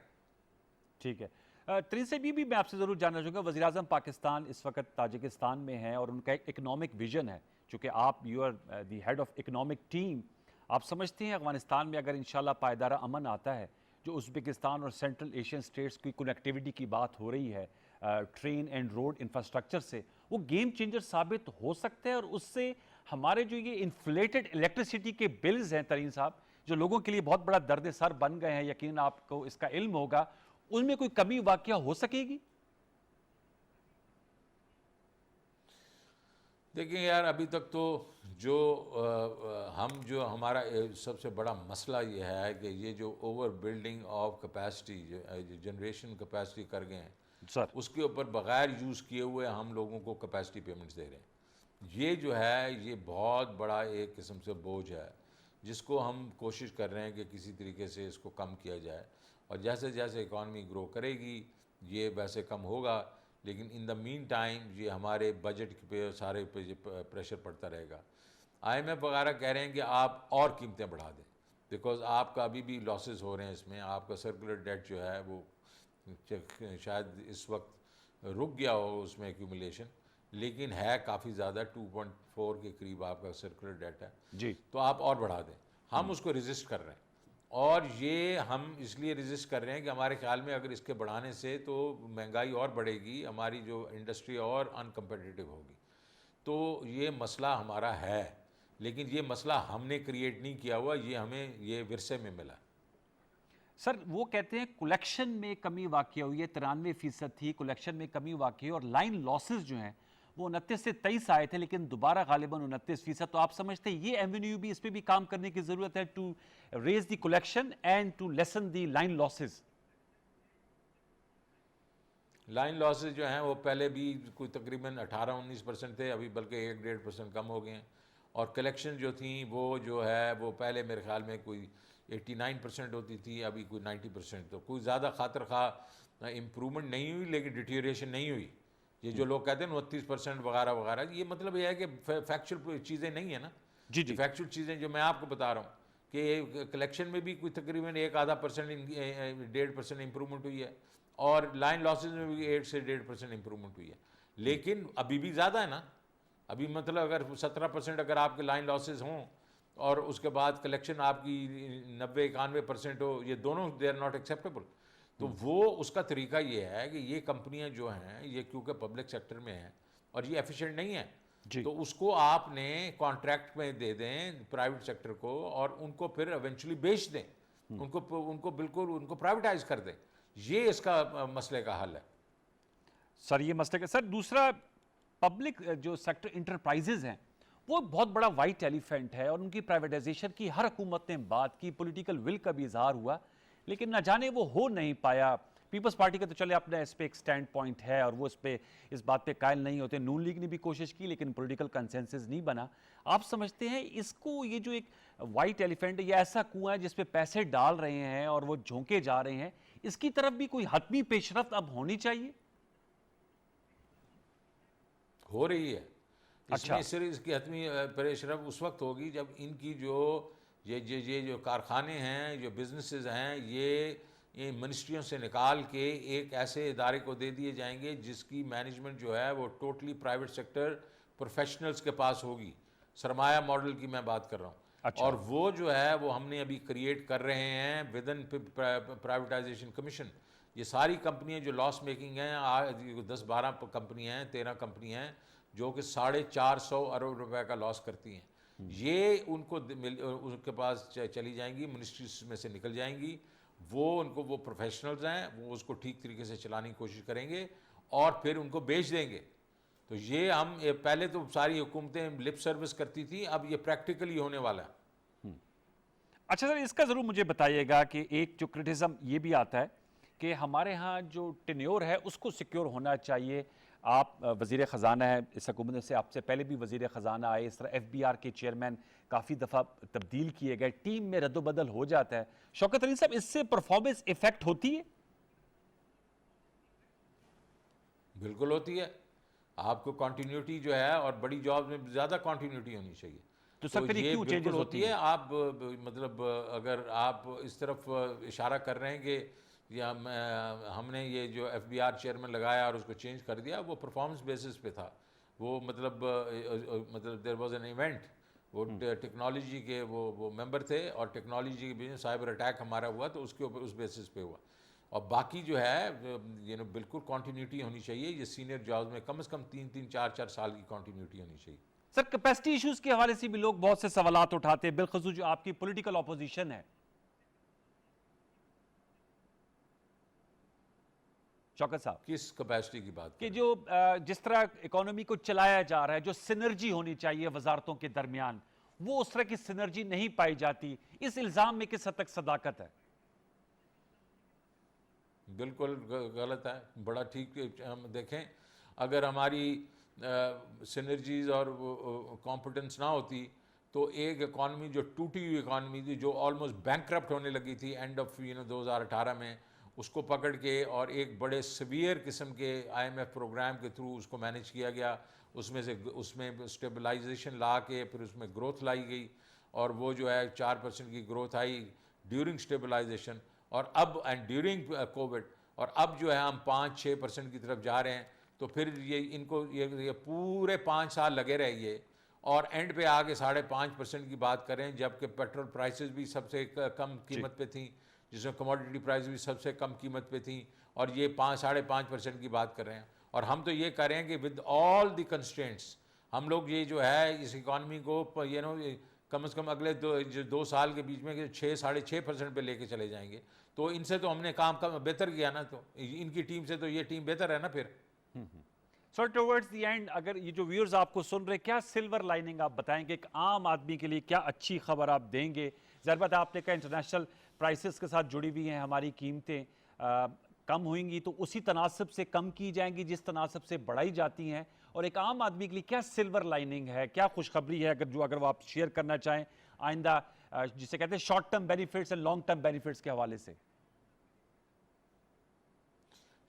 A: ठीक है। तरीन से भी मैं आपसे ज़रूर जानना चाहूँगा, वज़ीर आज़म पाकिस्तान इस वक्त ताजिकिस्तान में है और उनका एक इकनॉमिक विजन है, चूँकि आप you are the head of economic team. आप समझते हैं अफगानिस्तान में अगर इंशाल्लाह पायदारा अमन आता है, जो उज़्बेकिस्तान और सेंट्रल एशियन स्टेट्स की कनेक्टिविटी की बात हो रही है ट्रेन एंड रोड इंफ्रास्ट्रक्चर से, वो गेम चेंजर साबित हो सकता है और उससे हमारे जो ये इन्फ्लेटेड इलेक्ट्रिसिटी के बिल्स हैं तरीन साहब, जो लोगों के लिए बहुत बड़ा दर्द सर बन गए हैं, यकीन आपको इसका इल्म होगा, उनमें कोई कमी वाकया हो सकेगी?
B: देखिए यार, अभी तक तो जो जो हमारा सबसे बड़ा मसला ये है कि ये जो ओवर बिल्डिंग ऑफ कैपेसिटी जो जनरेशन कैपेसिटी कर गए हैं
A: सर,
B: उसके ऊपर बग़ैर यूज़ किए हुए हम लोगों को कैपेसिटी पेमेंट्स दे रहे हैं। ये जो है ये बहुत बड़ा एक किस्म से बोझ है जिसको हम कोशिश कर रहे हैं कि किसी तरीके से इसको कम किया जाए। और जैसे जैसे इकॉनमी ग्रो करेगी, ये वैसे कम होगा, लेकिन इन द मीन टाइम ये हमारे बजट पे सारे पे प्रेशर पड़ता रहेगा। IMF वगैरह कह रहे हैं कि आप और कीमतें बढ़ा दें, बिकॉज आपका अभी भी लॉसेस हो रहे हैं इसमें, आपका सर्कुलर डेट जो है वो शायद इस वक्त रुक गया हो उसमें एक्यूमुलेशन, लेकिन है काफ़ी ज़्यादा, 2.4 के करीब आपका सर्कुलर डेट है
A: जी।
B: तो आप और बढ़ा दें। हम उसको रेजिस्ट कर रहे हैं, और ये हम इसलिए रेजिस्ट कर रहे हैं कि हमारे ख्याल में अगर इसके बढ़ाने से तो महंगाई और बढ़ेगी, हमारी जो इंडस्ट्री और अनकम्पिटिटिव होगी। तो ये मसला हमारा है, लेकिन ये मसला हमने क्रिएट नहीं किया हुआ, ये हमें ये विरसे में मिला।
A: सर वो कहते हैं कलेक्शन में कमी वाक़ई हुई है, 93% थी, कलेक्शन में कमी वाक़ई, और लाइन लॉसेस जो हैं वो 29 से 23 आए थे, लेकिन दोबारा गालिबन 29%। तो आप समझते हैं ये एवेन्यू भी, इस पर भी काम करने की ज़रूरत है, to raise the collection and to lessen the line losses?
B: Line losses जो हैं वो पहले भी कोई तकरीबन 18-19% थे, अभी बल्कि 1-1.5% कम हो गए हैं। और कलेक्शन जो थी वो जो है वो पहले मेरे ख्याल में कोई 89% होती थी, अभी कोई 90%। तो कोई ज़्यादा खातर खा इम्प्रूवमेंट नहीं हुई, लेकिन डिटीरिएशन नहीं हुई। ये जो लोग कहते हैं 29% वगैरह वगैरह, ये मतलब ये है कि फैक्चुअल चीज़ें नहीं है ना।
A: जी जी।
B: फैक्चुअल चीज़ें जो मैं आपको बता रहा हूँ कि कलेक्शन में भी कोई तकरीबन 1-1.5% 1.5% इम्प्रूवमेंट हुई है, और लाइन लॉसेज में भी 1 से 1.5% इम्प्रूवमेंट हुई है, लेकिन अभी भी ज़्यादा है ना। अभी मतलब अगर 17% अगर आपके लाइन लॉसेज हों और उसके बाद कलेक्शन आपकी 90-91% हो, ये दोनों दे आर नॉट एक्सेप्टेबल। तो वो उसका तरीका ये है कि ये कंपनियां जो हैं ये क्योंकि पब्लिक सेक्टर में हैं और ये एफिशिएंट नहीं है,
A: जी।
B: तो उसको आपने कॉन्ट्रैक्ट में दे दें प्राइवेट सेक्टर को, और उनको फिर एवेंचुअली बेच दें, उनको बिल्कुल उनको प्राइवेटाइज कर दें। ये इसका मसले का हल है।
A: सर ये मसले का, सर दूसरा, पब्लिक जो सेक्टर इंटरप्राइजेज हैं वो बहुत बड़ा वाइट एलिफेंट है, और उनकी प्राइवेटाइजेशन की हर हुकूमत ने बात की, पॉलिटिकल विल का भी इजहार हुआ, लेकिन ना जाने वो हो नहीं पाया। पीपल्स पार्टी का तो चले अपना इस पे एक स्टैंड पॉइंट है और वो इस बात पे कायल नहीं होते। नून लीग ने भी कोशिश की लेकिन पॉलिटिकल कंसेंसस नहीं बना। आप समझते हैं इसको, ये जो एक वाइट एलिफेंट है, ये ऐसा कुआं है जिसपे पैसे डाल रहे हैं और वो झोंके जा रहे हैं, इसकी तरफ भी कोई हतमी पेशरफ्त अब होनी चाहिए?
B: हो रही है।
A: अच्छा।
B: इसमें सिर्फ इसकी हतमी पेशरफ उस वक्त होगी जब इनकी जो ये जो कारखाने हैं, जो बिजनेसेस हैं, ये मिनिस्ट्रियों से निकाल के एक ऐसे इदारे को दे दिए जाएंगे जिसकी मैनेजमेंट जो है वो टोटली प्राइवेट सेक्टर प्रोफेशनल्स के पास होगी। सरमाया मॉडल की मैं बात कर रहा हूँ।
A: अच्छा।
B: और वो जो है वो हमने अभी क्रिएट कर रहे हैं विद इन प्राइवेटाइजेशन कमीशन। ये सारी कंपनियां जो लॉस मेकिंग हैं, आज 10-12 कंपनियां हैं, 13 कंपनियां हैं जो कि 450 अरब रुपए का लॉस करती हैं, ये उनके पास चली जाएंगी, मिनिस्ट्रीज में से निकल जाएंगी। वो प्रोफेशनल्स हैं, वो उसको ठीक तरीके से चलाने की कोशिश करेंगे और फिर उनको बेच देंगे। तो ये पहले तो सारी हुकूमतें लिप सर्विस करती थी, अब ये प्रैक्टिकली होने वाला है।
A: अच्छा सर, इसका ज़रूर मुझे बताइएगा कि एक जो क्रिटिज़म ये भी आता है कि हमारे यहाँ जो टेन्योर है उसको सिक्योर होना चाहिए। आप वज़ीर ख़जाना है, इस हुकूमत से आपसे पहले भी वज़ीर ख़जाना आए, इस तरह FBR के चेयरमैन काफ़ी दफ़ा तब्दील किए गए, टीम में रद्दबदल हो जाता है। शौकत अली साहब, इससे परफॉर्मेंस इफेक्ट होती है?
B: बिल्कुल होती है। आपको कंटिन्यूटी जो है, और बड़ी जॉब में ज़्यादा कंटिन्यूटी होनी चाहिए।
A: तो सर फिर ये क्यों
B: बिल्कुल
A: चेंजेस
B: होती है। आप मतलब अगर आप इस तरफ इशारा कर रहे हैं कि हमने ये जो FBR चेयरमैन लगाया और उसको चेंज कर दिया, वो परफॉर्मेंस बेसिस पे था। वो मतलब देयर वाज एन इवेंट, वो टेक्नोलॉजी के वो मेंबर थे और टेक्नोलॉजी के साइबर अटैक हमारा हुआ तो उसके ऊपर उस बेसिस पे हुआ। और बाकी जो है बिल्कुल कंटिन्यूटी होनी चाहिए। ये सीनियर जॉब्स में कम से कम 3-3, 4-4 साल की कंटिन्यूटी होनी चाहिए।
A: सर कैपेसिटी इश्यूज के हवाले से भी लोग बहुत से सवालात उठाते हैं, बिलखसूस जो आपकी पॉलिटिकल ऑपोजिशन है। शौकत साहब,
B: किस कैपेसिटी की बात
A: कि
B: करें?
A: जो जिस तरह इकोनॉमी को चलाया जा रहा है, जो सिनर्जी होनी चाहिए वजारतों के दरमियान, वो उस तरह की सिनर्जी नहीं पाई जाती। इस इल्जाम में किस हद तक सदाकत है?
B: बिल्कुल गलत है। बड़ा ठीक, हम देखें अगर हमारी सिनर्जीज और कॉम्पिटेंस ना होती तो एक इकॉनमी जो टूटी हुई इकॉनमी थी, जो ऑलमोस्ट बैंकक्रप्ट होने लगी थी एंड ऑफ 2018 में, उसको पकड़ के और एक बड़े सीवियर किस्म के IMF प्रोग्राम के थ्रू उसको मैनेज किया गया। उसमें स्टेबलाइजेशन ला के फिर उसमें ग्रोथ लाई गई और वो जो है 4% की ग्रोथ आई ड्यूरिंग स्टेबलाइजेशन और अब एंड ड्यूरिंग कोविड, और अब जो है हम 5-6% की तरफ जा रहे हैं। तो फिर ये पूरे 5 साल लगे रहिए और एंड पे आके 5.5% की बात करें, जबकि पेट्रोल प्राइसेस भी सबसे कम कीमत पे थी, जिसमें कमोडिटी प्राइस भी सबसे कम कीमत पे थी, और ये 5-5.5% की बात कर रहे हैं। और हम तो ये कह रहे हैं कि विद ऑल द कंस्ट्रेंट्स हम लोग ये जो है इस इकॉनमी को कम से कम अगले 2 साल के बीच में 6-6.5% पे लेके चले जाएंगे। तो इनसे तो हमने काम बेहतर किया ना, तो इनकी टीम से तो ये टीम बेहतर है ना फिर।
A: सर टुवर्ड्स द एंड, अगर ये जो व्यूअर्स आपको सुन रहे, क्या सिल्वर लाइनिंग आप बताएंगे एक आम आदमी के लिए, क्या अच्छी खबर आप देंगे? ज़ाहिर बात है आपने कहा इंटरनेशनल प्राइसेस के साथ जुड़ी हुई हैं हमारी कीमतें, कम होंगी तो उसी तनासब से कम की जाएंगी जिस तनासब से बढ़ाई जाती हैं, और एक आम आदमी के लिए क्या सिल्वर लाइनिंग है, क्या खुशखबरी है अगर वो आप शेयर करना चाहें आइंदा, जिसे कहते हैं short term benefits and long term benefits के हवाले से?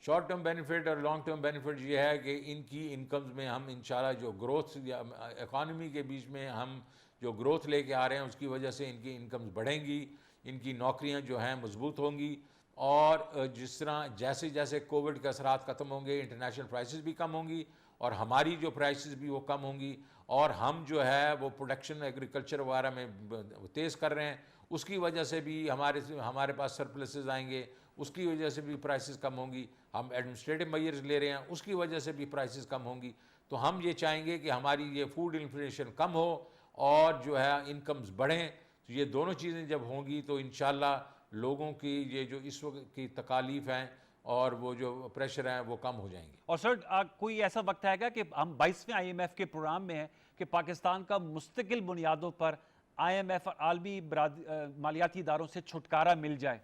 B: शॉर्ट टर्म बेनिफिट और लॉन्ग टर्म बेनिफिट ये है कि इनकी इनकम्स में हम इंशाल्लाह जो ग्रोथ इकॉनमी के बीच में हम जो ग्रोथ लेके आ रहे हैं उसकी वजह से इनकी इनकम्स बढ़ेंगी, इनकी नौकरियां जो हैं मजबूत होंगी, और जिस तरह जैसे जैसे कोविड के असरात ख़त्म होंगे इंटरनेशनल प्राइसेस भी कम होंगी और हमारी जो प्राइसेस भी वो कम होंगी, और हम जो है वो प्रोडक्शन एग्रीकल्चर वगैरह में तेज़ कर रहे हैं, उसकी वजह से भी हमारे पास सरप्लसेस आएंगे, उसकी वजह से भी प्राइसेस कम होंगी। हम एडमिनिस्ट्रेटिव मेजर्स ले रहे हैं, उसकी वजह से भी प्राइसेस कम होंगी। तो हम ये चाहेंगे कि हमारी ये फूड इन्फ्लेशन कम हो और जो है इनकम्स बढ़ें। तो ये दोनों चीज़ें जब होंगी तो इंशाल्लाह लोगों की ये जो इस वक्त की तकालीफ हैं और वो जो प्रेशर हैं वो कम हो जाएंगे।
A: और सर कोई ऐसा वक्त आएगा कि हम 22वें IMF के प्रोग्राम में हैं कि पाकिस्तान का मुस्तकिल बुनियादों पर IMF और आलमी मालियाती इदारों से छुटकारा मिल जाए?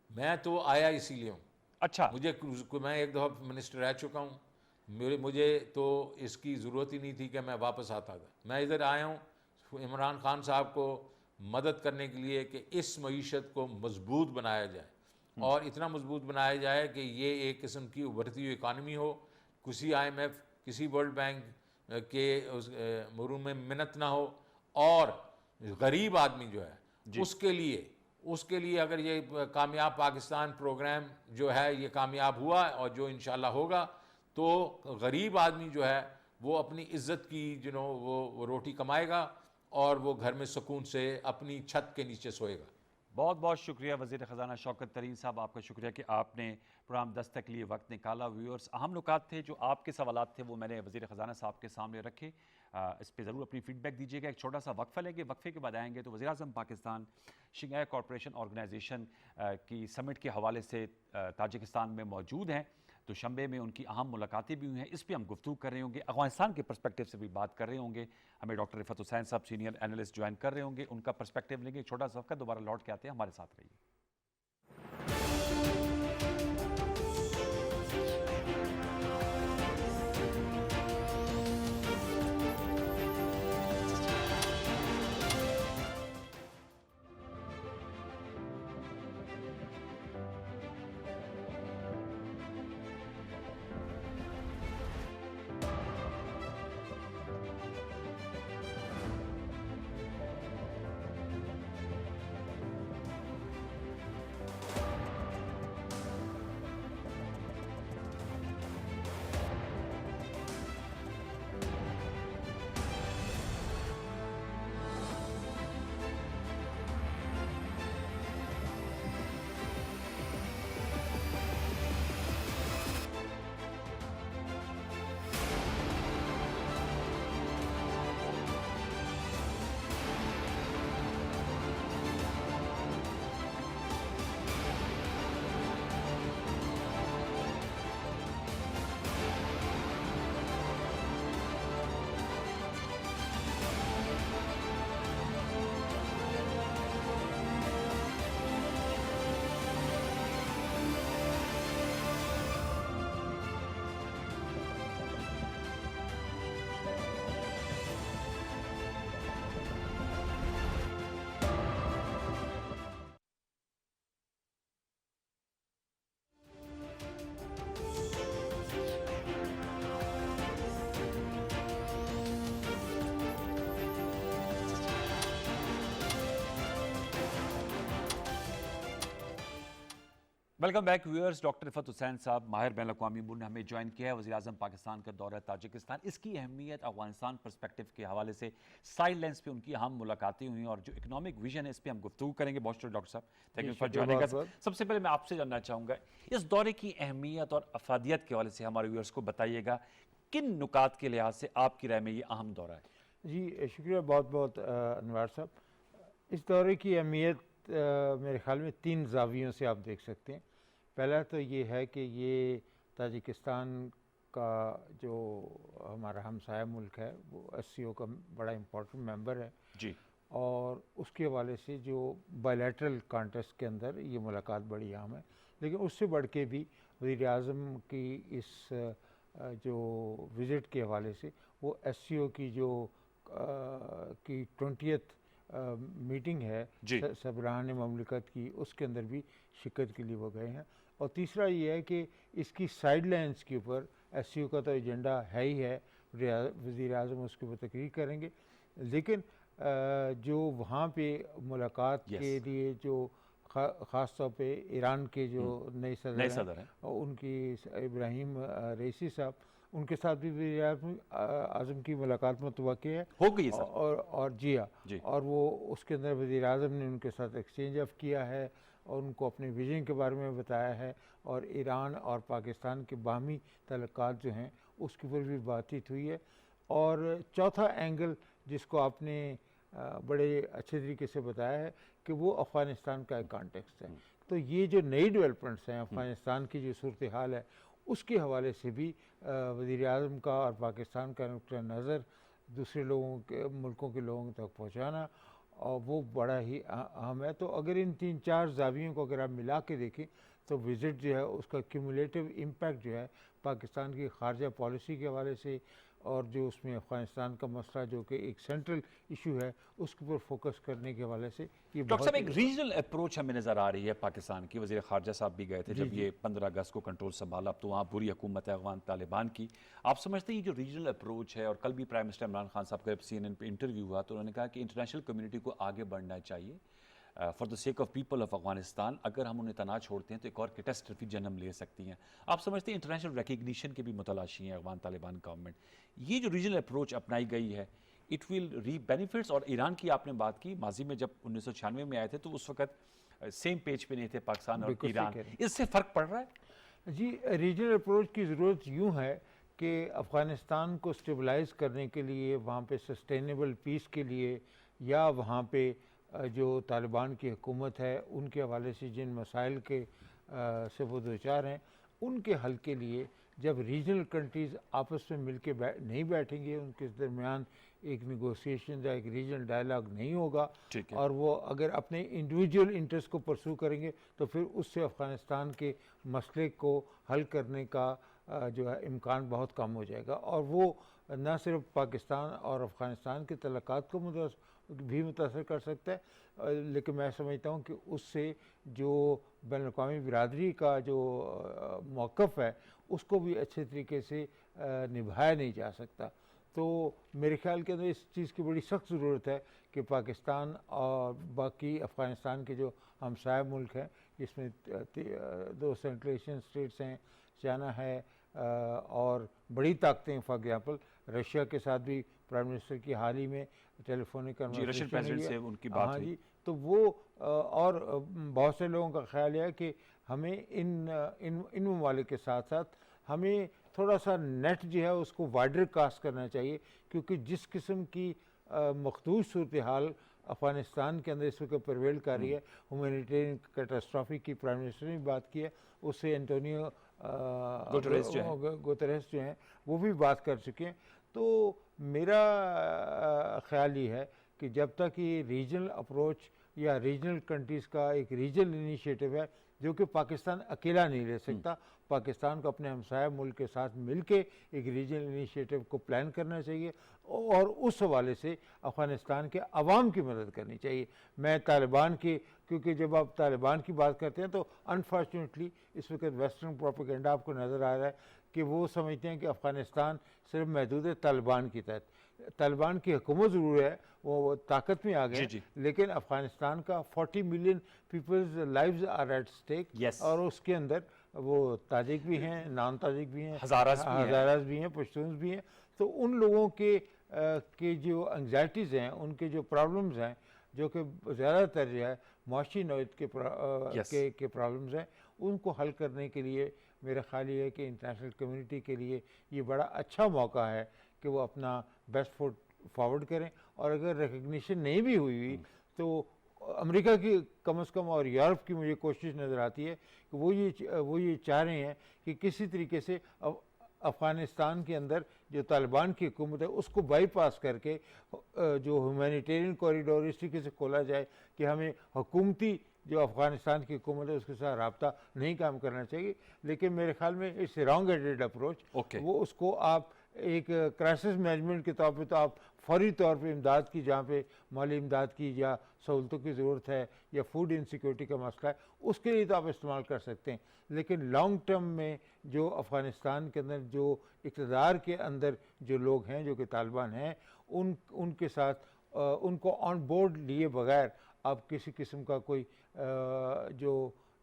B: मैं तो आया इसीलिए हूँ।
A: अच्छा,
B: मैं एक दफ़ा मिनिस्टर रह चुका हूँ, मुझे तो इसकी ज़रूरत ही नहीं थी कि मैं वापस आता था। मैं इधर आया हूँ इमरान खान साहब को मदद करने के लिए कि इस मईशत को मजबूत बनाया जाए, और इतना मजबूत बनाया जाए कि ये एक किस्म की उभरती हुई इकानमी हो, किसी IMF किसी वर्ल्ड बैंक के मरूम में मिन्नत ना हो, और गरीब आदमी जो है उसके लिए अगर ये कामयाब पाकिस्तान प्रोग्राम जो है ये कामयाब हुआ और जो इंशाल्लाह होगा, तो गरीब आदमी जो है वो अपनी इज्जत की वो रोटी कमाएगा और वो घर में सुकून से अपनी छत के नीचे सोएगा।
A: बहुत बहुत शुक्रिया वज़ीर ख़जाना शौकत तरीन साहब, आपका शुक्रिया कि आपने प्रोग्राम 10 तक के लिए वक्त निकाला। व्यूअर्स, अहम नुकात थे जो आपके सवालात थे वो मैंने वज़ीर ख़जाना साहब के सामने रखे। इस पर ज़रूर अपनी फ़ीडबैक दीजिएगा। एक छोटा सा वक्फ़ा लेंगे, वक्फ़े के बाद आएंगे तो वज़ीर-ए-आज़म पाकिस्तान शंघाई कॉरपोरेशन ऑर्गेनाइजेशन की समिट के हवाले से ताजिकिस्तान में मौजूद हैं। तो शंबे में उनकी अहम मुलाकातें भी हुई हैं, इस पर हम गुफ्तगू कर रहे होंगे, अफ़गानिस्तान के पर्सपेक्टिव से भी बात कर रहे होंगे। हमें डॉक्टर रिफत हुसैन साहब सीनियर एनालिस्ट ज्वाइन कर रहे होंगे, उनका पर्सपेक्टिव लेंगे। एक छोटा सा वक्त, दोबारा लौट के आते हैं, हमारे साथ रहिए। Welcome back viewers. Doctor Rifat Hussain साहब माहिर बैन अक़वामी अमूर ने हमें ज्वाइन किया है। वज़ीर-ए-आज़म पाकिस्तान का दौरा ताजिकिस्तान, इसकी अहमियत अफगानिस्तान पर्सपेक्टिव के हवाले से साइड लेंस पे उनकी अहम मुलाकातें हुई और जो इकोनॉमिक विजन है इस पर हम गुफ्तगू करेंगे। बहुत शुक्रिया डॉक्टर साहब, thank you for joining us. सबसे पहले मैं आपसे जानना चाहूँगा इस दौरे की अहमियत और अफादियत के हवाले से हमारे व्यूअर्स को बताइएगा, किन नुकात के लिहाज से आपकी राय में ये अहम दौरा है?
C: जी शुक्रिया बहुत बहुत अनवार साहब। इस दौरे की अहमियत मेरे ख़्याल में 3 ज़ावियों से आप देख सकते हैं। पहला तो ये है कि ये ताजिकिस्तान का जो हमारा हमसाया मुल्क है वो SCO का बड़ा इम्पोर्टेंट मेंबर है
A: जी,
C: और उसके हवाले से जो बायलैटरल कॉन्टेस्ट के अंदर ये मुलाकात बड़ी अहम है। लेकिन उससे बढ़ के भी वज़ीर-ए-आज़म की इस जो विज़िट के हवाले से वो SCO की जो की 20th मीटिंग है सबरान ममलिकत की, उसके अंदर भी शिरकत के लिए वो गए हैं। और तीसरा ये है कि इसकी साइड लाइन्स के ऊपर SCO का तो एजेंडा है ही है, वज़ीर-ए-आज़म उसके ऊपर तकरीर करेंगे, लेकिन जो वहाँ पे मुलाकात के लिए जो ख़ास तौर पे ईरान के जो नए सदर हैं उनकी इब्राहिम रईसी साहब, उनके साथ भी वज़ीर-ए-आज़म की मुलाकात मुतवक्की है,
A: हो गई है सर।
C: और जी हाँ, और वो उसके अंदर वज़ीर-ए-आज़म ने उनके साथ एक्सचेंज ऑफ किया है और उनको अपने विजन के बारे में बताया है और ईरान और पाकिस्तान के बाहमी तल्लुकात जो हैं उसके ऊपर भी बातचीत हुई है। और चौथा एंगल जिसको आपने बड़े अच्छे तरीके से बताया है कि वो अफ़गानिस्तान का एक कॉन्टेक्स्ट है। तो ये जो नई डेवलपमेंट्स हैं, अफ़गानिस्तान की जो सूरत हाल है उसके हवाले से भी वज़ीर-ए-आज़म का और पाकिस्तान का नुक्ता नज़र दूसरे लोगों के मुल्कों के लोगों तक पहुँचाना और वो बड़ा ही अहम है। तो अगर इन 3-4 ज़ावियों को अगर आप मिला के देखें तो विज़िट जो है उसका क्यूमुलेटिव इम्पैक्ट जो है पाकिस्तान की ख़ारजा पॉलिसी के हवाले से और जो उसमें अफ़गानिस्तान का मसला जो कि एक सेंट्रल इशू है उसके ऊपर फोकस करने के हवाले से ये
A: डॉक्टर साहब एक रीजनल अप्रोच हमें नज़र आ रही है पाकिस्तान की। वज़ीर ख़ारजा साहब भी गए थे जब ये 15 अगस्त को कंट्रोल संभाला, अब तो वहाँ बुरी हुकूमत है अफ़गान तालिबान की। आप समझते हैं ये जो रीजनल अप्रोच है, और कल भी प्राइम मिनिस्टर इमरान खान साहब का CNN पे इंटरव्यू हुआ तो उन्होंने कहा कि इंटरनेशनल कम्युनिटी को आगे बढ़ना चाहिए for the sake of people of Afghanistan. अगर हम उन्हें तना छोड़ते हैं तो एक और कैटास्ट्रफी जन्म ले सकती हैं। आप समझते हैं इंटरनेशनल रिकग्निशन के भी मुतलाशी हैं अफगान तालिबान गवर्नमेंट। ये जो रीजनल अप्रोच अपनाई गई है इट विल री बेनिफिट्स। और ईरान की आपने बात की, माजी में जब 1996 में आए थे तो उस वक्त सेम पेज पे नहीं थे पाकिस्तान और ईरान, इससे फ़र्क पड़ रहा है?
C: जी, रीजनल अप्रोच की ज़रूरत यूँ है कि अफ़गानिस्तान को स्टेबलाइज़ करने के लिए, वहाँ पे सस्टेनेबल पीस के लिए, या वहाँ पे जो तालिबान की हुकूमत है उनके हवाले से जिन मसाइल के से वो दो चार हैं उनके हल के लिए जब रीजनल कंट्रीज़ आपस में मिल के नहीं बैठेंगे, उनके दरमियान एक निगोसिएशन या एक रीजनल डायलॉग नहीं होगा और वो अगर अपने इंडिविजुअल इंटरेस्ट को परसू करेंगे तो फिर उससे अफ़गानिस्तान के मसले को हल करने का जो है इम्कान बहुत कम हो जाएगा। और वो न सिर्फ पाकिस्तान और अफ़गानिस्तान के तल्लुकात को भी मुतासर कर सकता है, लेकिन मैं समझता हूँ कि उससे जो बैनुल-अक़वामी बिरादरी का जो मौक़िफ़ है उसको भी अच्छे तरीके से निभाया नहीं जा सकता। तो मेरे ख्याल के अंदर इस चीज़ की बड़ी सख्त ज़रूरत है कि पाकिस्तान और बाकी अफ़गानिस्तान के जो हमसाया मुल्क हैं जिसमें 2 सेंट्रल एशियन स्टेट्स हैं, चाइना है और बड़ी ताकतें, फॉर एग्जाम्पल रशिया के साथ भी प्राइम मिनिस्टर की हाल ही में टेलीफोनिक
A: कन्वर्सेशन से उनकी बात हुई।
C: जी, तो वो और बहुत से लोगों का ख्याल है कि हमें इन ममालिक के साथ साथ हमें थोड़ा सा नेट जो है उसको वाइडर कास्ट करना चाहिए, क्योंकि जिस किस्म की मखदूश सूरत हाल अफ़गानिस्तान के अंदर इस वक्त प्रवेल कर रही है, ह्यूमैनिटेरियन कैटास्ट्रॉफी की प्राइम मिनिस्टर ने भी बात की है, उससे एंटोनियो गुतेरेस जो हैं वो भी बात कर चुके हैं। तो मेरा ख़्याल ये है कि जब तक ये रीजनल अप्रोच या रीजनल कंट्रीज़ का एक रीजनल इनिशिएटिव है जो कि पाकिस्तान अकेला नहीं ले सकता, पाकिस्तान को अपने हमसाया मुल्क के साथ मिलके एक रीजनल इनिशिएटिव को प्लान करना चाहिए और उस हवाले से अफ़गानिस्तान के अवाम की मदद करनी चाहिए। मैं तालिबान की, क्योंकि जब आप तालिबान की बात करते हैं तो अनफॉर्चुनेटली इस वक्त वेस्टर्न प्रोपेगेंडा आपको नज़र आ रहा है कि वो समझते हैं कि अफ़गानिस्तान सिर्फ महदूद है तालिबान के तहत। तालिबान की हुकूमत ज़रूर है, वो ताकत में आ गए,
A: जी।
C: लेकिन अफ़गानिस्तान का 40 million peoples lives are at stake.
A: Yes.
C: और उसके अंदर वो ताजिक भी हैं, नॉन ताजिक भी हैं,
A: हज़ारास भी हैं।
C: हज़ारास भी हैं, पश्तून्स भी हैं। तो उन लोगों के जो एंग्जाइटीज़ हैं, उनके जो प्रॉब्लम्स हैं, जो कि ज़्यादातर जो है माशी नौयत
A: Yes.
C: के प्रॉब्लम्स हैं, उनको हल करने के लिए मेरा ख्याल ये है कि इंटरनेशनल कम्युनिटी के लिए ये बड़ा अच्छा मौका है कि वो अपना बेस्ट फुट फॉरवर्ड करें। और अगर रिकग्निशन नहीं भी हुई तो अमेरिका की कम से कम और यूरोप की मुझे कोशिश नज़र आती है कि वो ये चाह रहे हैं कि किसी तरीके से अफ़गानिस्तान के अंदर जो तालिबान की हुकूमत है उसको बाईपास करके जो ह्यूमैनिटेरियन कॉरिडोर इस तरीके से खोला जाए कि हमें हुकूमती जो अफ़गानिस्तान की हुकूमत है उसके साथ रब्ता नहीं काम करना चाहिए। लेकिन मेरे ख्याल में it's wrong headed approach.
A: Okay.
C: वो उसको आप एक क्राइसिस मैनेजमेंट के तौर पे तो आप फौरी तौर पे इमदाद की, जहाँ पे माली इमदाद की या सहूलतों की ज़रूरत है या फूड इनसिक्योरिटी का मसला है, उसके लिए तो आप इस्तेमाल कर सकते हैं। लेकिन लॉन्ग टर्म में जो अफ़गानिस्तान के अंदर जो इक़्तिदार के अंदर जो लोग हैं जो कि तालिबान हैं, उनके साथ उनको ऑन बोर्ड लिए बगैर आप किसी किस्म का कोई जो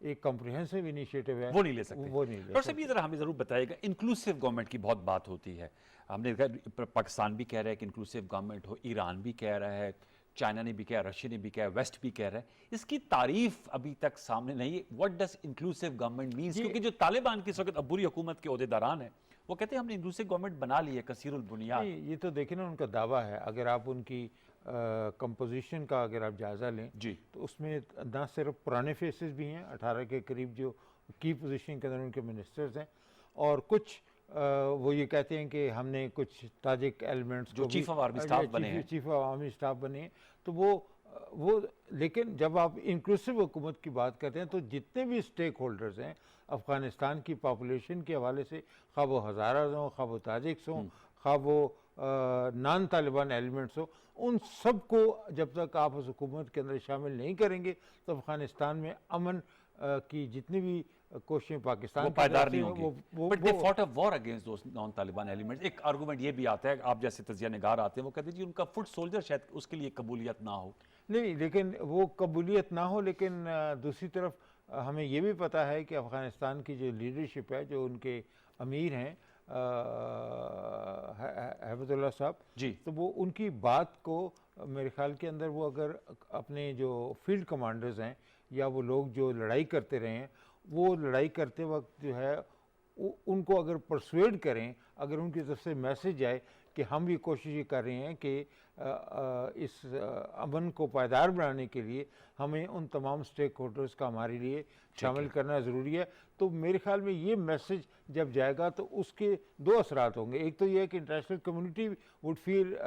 C: एक कॉम्प्रिहेंसिव इनिशिएटिव है
A: वो नहीं ले सकते।
C: वो नहीं ले
A: डॉक्टर साहब ये ज़रा हमें ज़रूर बताइएगा, इंक्लूसिव गवर्नमेंट की बहुत बात होती है। हमने देखा पाकिस्तान भी कह रहा है कि इंक्लूसिव गवर्नमेंट हो, ईरान भी कह रहा है, चाइना ने भी कहा, रशिया ने भी कहा, वेस्ट भी कह रहा है। इसकी तारीफ अभी तक सामने नहीं है। What does inclusive government means? क्योंकि जो तालिबान की इस वक्त अबूरी हुकूमत के ओहदेदारान हैं वो कहते हैं हमने इंक्लूसिव गवर्नमेंट बना ली है कसीरुल बुनियाद।
C: नहीं, ये तो देखिए ना उनका दावा है। अगर आप उनकी कंपोजिशन का अगर आप जायज़ा लें
A: जी।
C: तो उसमें ना सिर्फ पुराने फेसेस भी हैं, 18 के करीब जो की पोजीशन के अंदर उनके मिनिस्टर्स हैं, और कुछ वो ये कहते हैं कि हमने कुछ ताजिक एलिमेंट्स
A: जो चीफ ऑफ आर्मी स्टाफ बने हैं,
C: चीफ ऑफ आर्मी स्टाफ बने हैं, तो वो लेकिन जब आप इंक्लूसिव हुकूमत की बात करते हैं तो जितने भी स्टेक होल्डर्स हैं अफ़गानिस्तान की पॉपुलेशन के हवाले से, खा वो हज़ारास हों, खा वो ताजिक्स हों, खा वो नॉन तालिबान एलिमेंट्स हो, उन सब को जब तक आप उस हुकूमत के अंदर शामिल नहीं करेंगे तो अफ़गानिस्तान में अमन की जितनी भी कोशिशें पाकिस्तान
A: वो
C: की
A: पायदार
C: तरफ
A: नहीं
C: से
A: होंगी। But they fought a war against those non Taliban elements. एक आर्गुमेंट ये भी आता है, आप जैसे तजिया निगार आते हैं, वो कहते हैं जी उनका फुट सोल्जर शायद उसके लिए कबूलियत ना हो।
C: नहीं, लेकिन वो कबूलियत ना हो, लेकिन दूसरी तरफ हमें ये भी पता है कि अफ़गानिस्तान की जो लीडरशिप है, जो उनके अमीर हैं हैबतुल्लाह साहब
A: जी,
C: तो वो उनकी बात को मेरे ख्याल के अंदर वो अगर अपने जो फील्ड कमांडर्स हैं या वो लोग जो लड़ाई करते रहे हैं, वो लड़ाई करते वक्त जो है उनको अगर परसुएड करें, अगर उनकी तरफ से मैसेज आए कि हम भी कोशिश ये कर रहे हैं कि इस अमन को पायदार बनाने के लिए हमें उन तमाम स्टेक होल्डर्स का हमारे लिए शामिल करना ज़रूरी है, तो मेरे ख्याल में ये मैसेज जब जाएगा तो उसके दो असरात होंगे। एक तो ये है कि international community would feel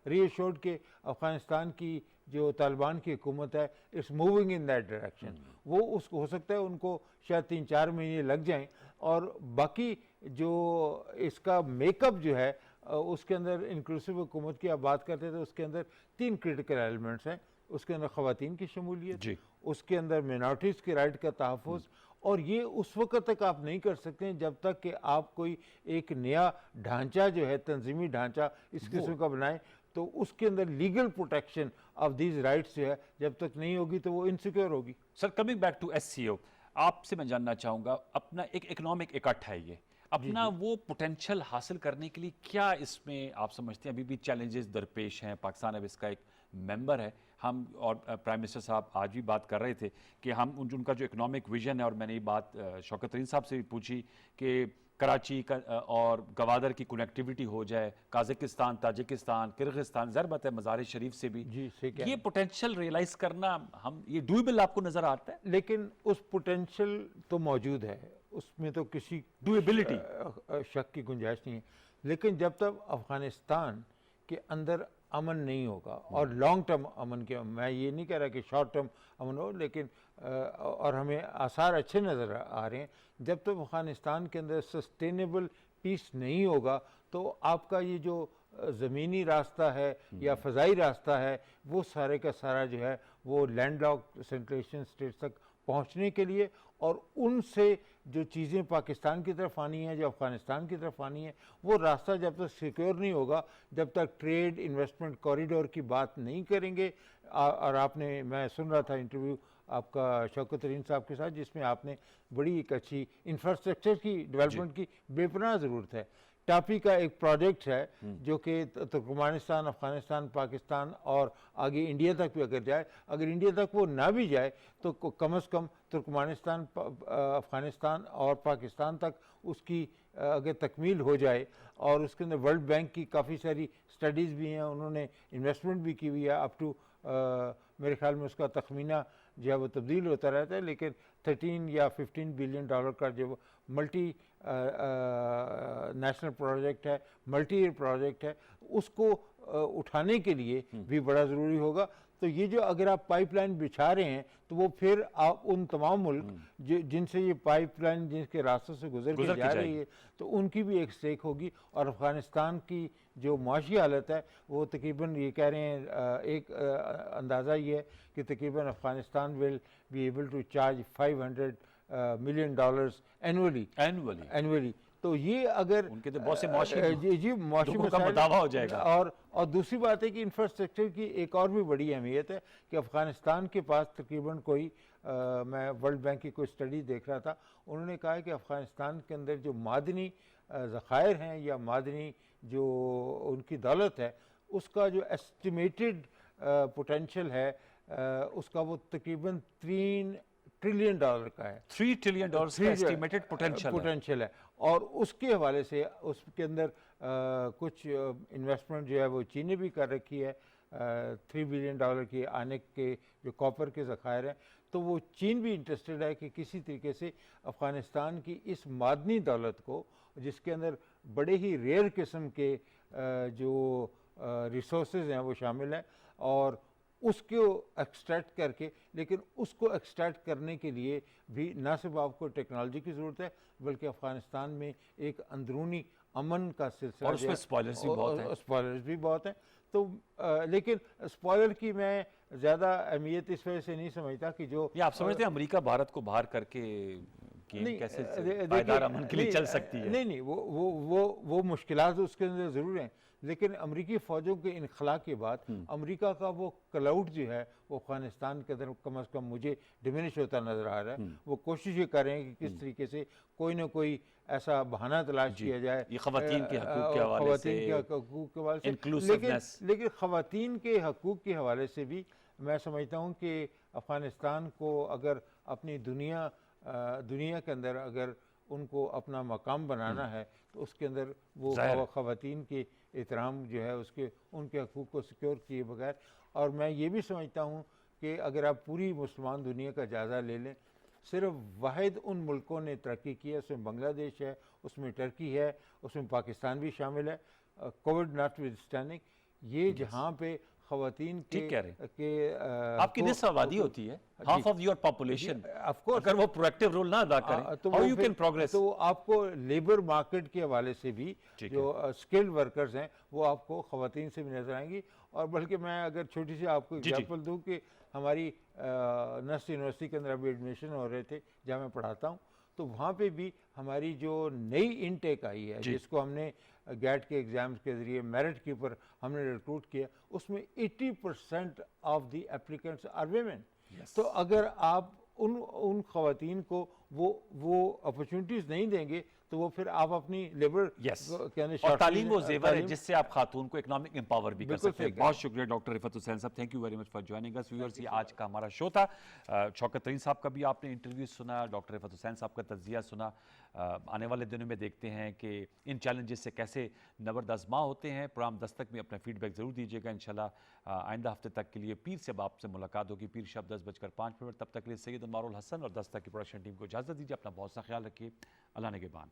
C: reassured कि अफ़गानिस्तान की जो तालिबान की हुकूमत है it's moving in that direction. वो उसको हो सकता है उनको शायद 3-4 महीने लग जाएं, और बाकी जो इसका मेकअप जो है उसके अंदर इंक्लूसिव हुकूमत की आप बात करते हैं तो उसके अंदर 3 क्रिटिकल एलिमेंट्स हैं। उसके अंदर ख़वातीन की शमूलियत, उसके अंदर मिनॉरिटीज़ के राइट का तहफ़्फ़ुज़, और ये उस वक्त तक आप नहीं कर सकते हैं जब तक कि आप कोई एक नया ढांचा जो है, तंजीमी ढांचा इस किस्म का बनाएं, तो उसके अंदर legal protection of these rights जो है जब तक नहीं होगी तो वो इनसिक्योर होगी।
A: Sir coming back to SCO, आपसे मैं जानना चाहूँगा, अपना एक इकोनॉमिक इकट्ठ है ये, अपना वो पोटेंशियल हासिल करने के लिए क्या इसमें आप समझते हैं अभी भी चैलेंजेस दरपेश हैं? पाकिस्तान अब इसका एक मेंबर है। हम और प्राइम मिनिस्टर साहब आज भी बात कर रहे थे कि हम उनका जो इकोनॉमिक विजन है, और मैंने ये बात शौकत तरीन साहब से भी पूछी कि कराची का और गवादर की कनेक्टिविटी हो जाए, काज़ाकिस्तान, ताजिकिस्तान, किर्गिस्तान, ज़ाहिर बात है मज़ार शरीफ से भी, ये पोटेंशियल रियलाइज़ करना हम ये डूएबल आपको नज़र आता है?
C: लेकिन उस पोटेंशियल तो मौजूद है, उसमें तो किसी
A: डूएबिलिटी
C: शक की गुंजाइश नहीं है। लेकिन जब तक अफ़गानिस्तान के अंदर अमन नहीं होगा, और लॉन्ग टर्म अमन के, मैं ये नहीं कह रहा कि शॉर्ट टर्म अमन हो, लेकिन और हमें आसार अच्छे नज़र आ रहे हैं, जब तक अफ़गानिस्तान के अंदर सस्टेनेबल पीस नहीं होगा तो आपका ये जो ज़मीनी रास्ता है या फ़ज़ाई रास्ता है वो सारे का सारा जो है वो लैंडलॉक सेंट्रेशन स्टेट्स तक पहुँचने के लिए और उनसे जो चीज़ें पाकिस्तान की तरफ आनी है, जो अफ़गानिस्तान की तरफ आनी है, वो रास्ता जब तक सिक्योर नहीं होगा, जब तक ट्रेड इन्वेस्टमेंट कॉरिडोर की बात नहीं करेंगे। और आपने, मैं सुन रहा था इंटरव्यू आपका शौकत तरीन साहब के साथ, जिसमें आपने बड़ी एक अच्छी इंफ्रास्ट्रक्चर की डेवलपमेंट की बेपनाह ज़रूरत है। टापी का एक प्रोजेक्ट है जो कि तुर्कमानिस्तान, अफ़गानिस्तान, पाकिस्तान और आगे इंडिया तक भी अगर जाए, अगर इंडिया तक वो ना भी जाए तो कम से कम तुर्कमानिस्तान, अफ़गानिस्तान और पाकिस्तान तक उसकी अगर तकमील हो जाए, और उसके अंदर वर्ल्ड बैंक की काफ़ी सारी स्टडीज़ भी हैं, उन्होंने इन्वेस्टमेंट भी की हुई है। अप टू मेरे ख्याल में उसका तखमीना जो है वो तब्दील होता रहता है, लेकिन 13 या 15 बिलियन डॉलर का जो मल्टी नेशनल प्रोजेक्ट है, मल्टी ईयर प्रोजेक्ट है, उसको उठाने के लिए भी बड़ा ज़रूरी होगा। तो ये जो अगर आप पाइपलाइन बिछा रहे हैं, तो वो फिर आप उन तमाम मुल्क जिनसे ये पाइपलाइन जिनके रास्तों से गुजर के जा रही है, तो उनकी भी एक स्टेक होगी। और अफ़गानिस्तान की जो माशी हालत है, वो तकरीबन ये कह रहे हैं, एक अंदाज़ा ये है कि तकरीबन Afghanistan will be able to charge $500 million annually. तो ये अगर
A: उनके तो बहुत से माशी
C: जी माशी
A: का बतावा हो जाएगा।
C: और दूसरी बात है कि इंफ्रास्ट्रक्चर की एक और भी बड़ी अहमियत है कि अफ़गानिस्तान के पास तकरीबन कोई मैं वर्ल्ड बैंक की कोई स्टडी देख रहा था, उन्होंने कहा है कि अफ़गानिस्तान के अंदर जो मादनी ज़खायर हैं या मादनी जो उनकी दौलत है, उसका जो एस्टिमेटेड पोटेंशियल है, उसका वो तकरीबन $3 ट्रिलियन का है।
A: $3 ट्रिलियन का एस्टिमेटेड पोटेंशियल
C: है। और उसके हवाले से उसके अंदर कुछ इन्वेस्टमेंट जो है वो चीन ने भी कर रखी है, $3 बिलियन की आने के जो कॉपर के ज़खायर हैं। तो वो चीन भी इंटरेस्टेड है कि किसी तरीके से अफ़गानिस्तान की इस मादनी दौलत को, जिसके अंदर बड़े ही रेयर किस्म के जो रिसोर्सेज हैं वो शामिल हैं, और उसको एक्सट्रैक्ट करके, लेकिन उसको एक्सट्रैक्ट करने के लिए भी ना सिर्फ आपको टेक्नोलॉजी की ज़रूरत है, बल्कि अफ़गानिस्तान में एक अंदरूनी अमन का सिलसिला,
A: और उसमें स्पॉयलर्स
C: भी बहुत हैं। तो लेकिन स्पॉयलर की मैं ज़्यादा अहमियत इस वजह से नहीं समझता कि जो
A: आप समझते हैं अमेरिका भारत को बाहर करके कैसे पायदार अमन के लिए चल सकती है?
C: नहीं, वो मुश्किलात उसके अंदर ज़रूर हैं, लेकिन अमरीकी फ़ौजों के इनखला के बाद अमेरिका का वो क्लाउड जो है वो अफ़गानिस्तान के अंदर कम से कम मुझे डिमिनिश होता नज़र आ रहा है। वो कोशिश ये कर रहे हैं कि किस तरीके से कोई ना कोई ऐसा बहाना तलाश किया जाए,
A: ये ख़वातीन के हकूक़ के हवाले से,
C: लेकिन ख़वातीन के हकूक़ के हवाले से भी मैं समझता हूँ कि अफ़गानिस्तान को अगर अपनी दुनिया के अंदर अगर उनको अपना मकाम बनाना है, तो उसके अंदर वो ख़वातीन के एहतराम जो है उसके उनके हकूक़ को सिक्योर किए बगैर। और मैं ये भी समझता हूँ कि अगर आप पूरी मुसलमान दुनिया का जायज़ा ले लें, सिर्फ वाहिद उन मुल्कों ने तरक्की की है, उसमें बांग्लादेश है, उसमें टर्की है, उसमें पाकिस्तान भी शामिल है, कोविड नॉट विद स्टैंडिंग, ये जहाँ पे ख़वातीन के
A: आपकी निस्फ आबादी होती है, हाफ ऑफ योर पॉपुलेशन, अगर वो प्रोएक्टिव रोल ना अदा करें तो हाउ यू कैन प्रोग्रेस।
C: तो आपको लेबर मार्केट के हवाले से भी जो स्किल्ड वर्कर्स हैं वो आपको ख़वातीन से भी नजर आएंगी। और बल्कि मैं अगर छोटी सी आपको एग्जांपल दूं कि हमारी नस्ट यूनिवर्सिटी के अंदर अभी एडमिशन हो रहे थे जहाँ मैं पढ़ाता हूँ, तो वहाँ पे भी हमारी जो नई इनटेक आई है, जिसको हमने गैट के एग्ज़ाम्स के ज़रिए मेरिट के ऊपर हमने रिक्रूट किया, उसमें 80% of the applicants are women. तो अगर आप उन ख़वातीन को वो अपॉर्चुनिटीज़ नहीं देंगे, तो वो फिर आप अपनी लेबर
A: और तालीम वो ज़ेवर है जिससे आप खातून को इकोनॉमिक एम्पावर भी कर सकते हैं। बहुत शुक्रिया डॉक्टर रिफत हुसैन साहब, thank you very much for joining us. Viewers, ये आज का हमारा शो था। शौकत तरीन साहब का भी आपने इंटरव्यू सुना, डॉक्टर रिफत हुसैन साहब का तज़किया सुना। आने वाले दिनों में देखते हैं कि इन चैलेंजेस से कैसे नबर्द आज़मा होते हैं। प्रोग्राम दस्तक में अपना फीडबैक ज़रूर दीजिएगा। इंशाल्लाह आइंदा हफ्ते तक के लिए पीर से आपसे मुलाकात होगी, पीर शब 10:05। तब तक के लिए सैयद मारूल हसन और दस्तक की प्रोडक्शन टीम को इजाज़त दीजिए। अपना बहुत सा ख्याल रखिए। अल्लाह ने के बान।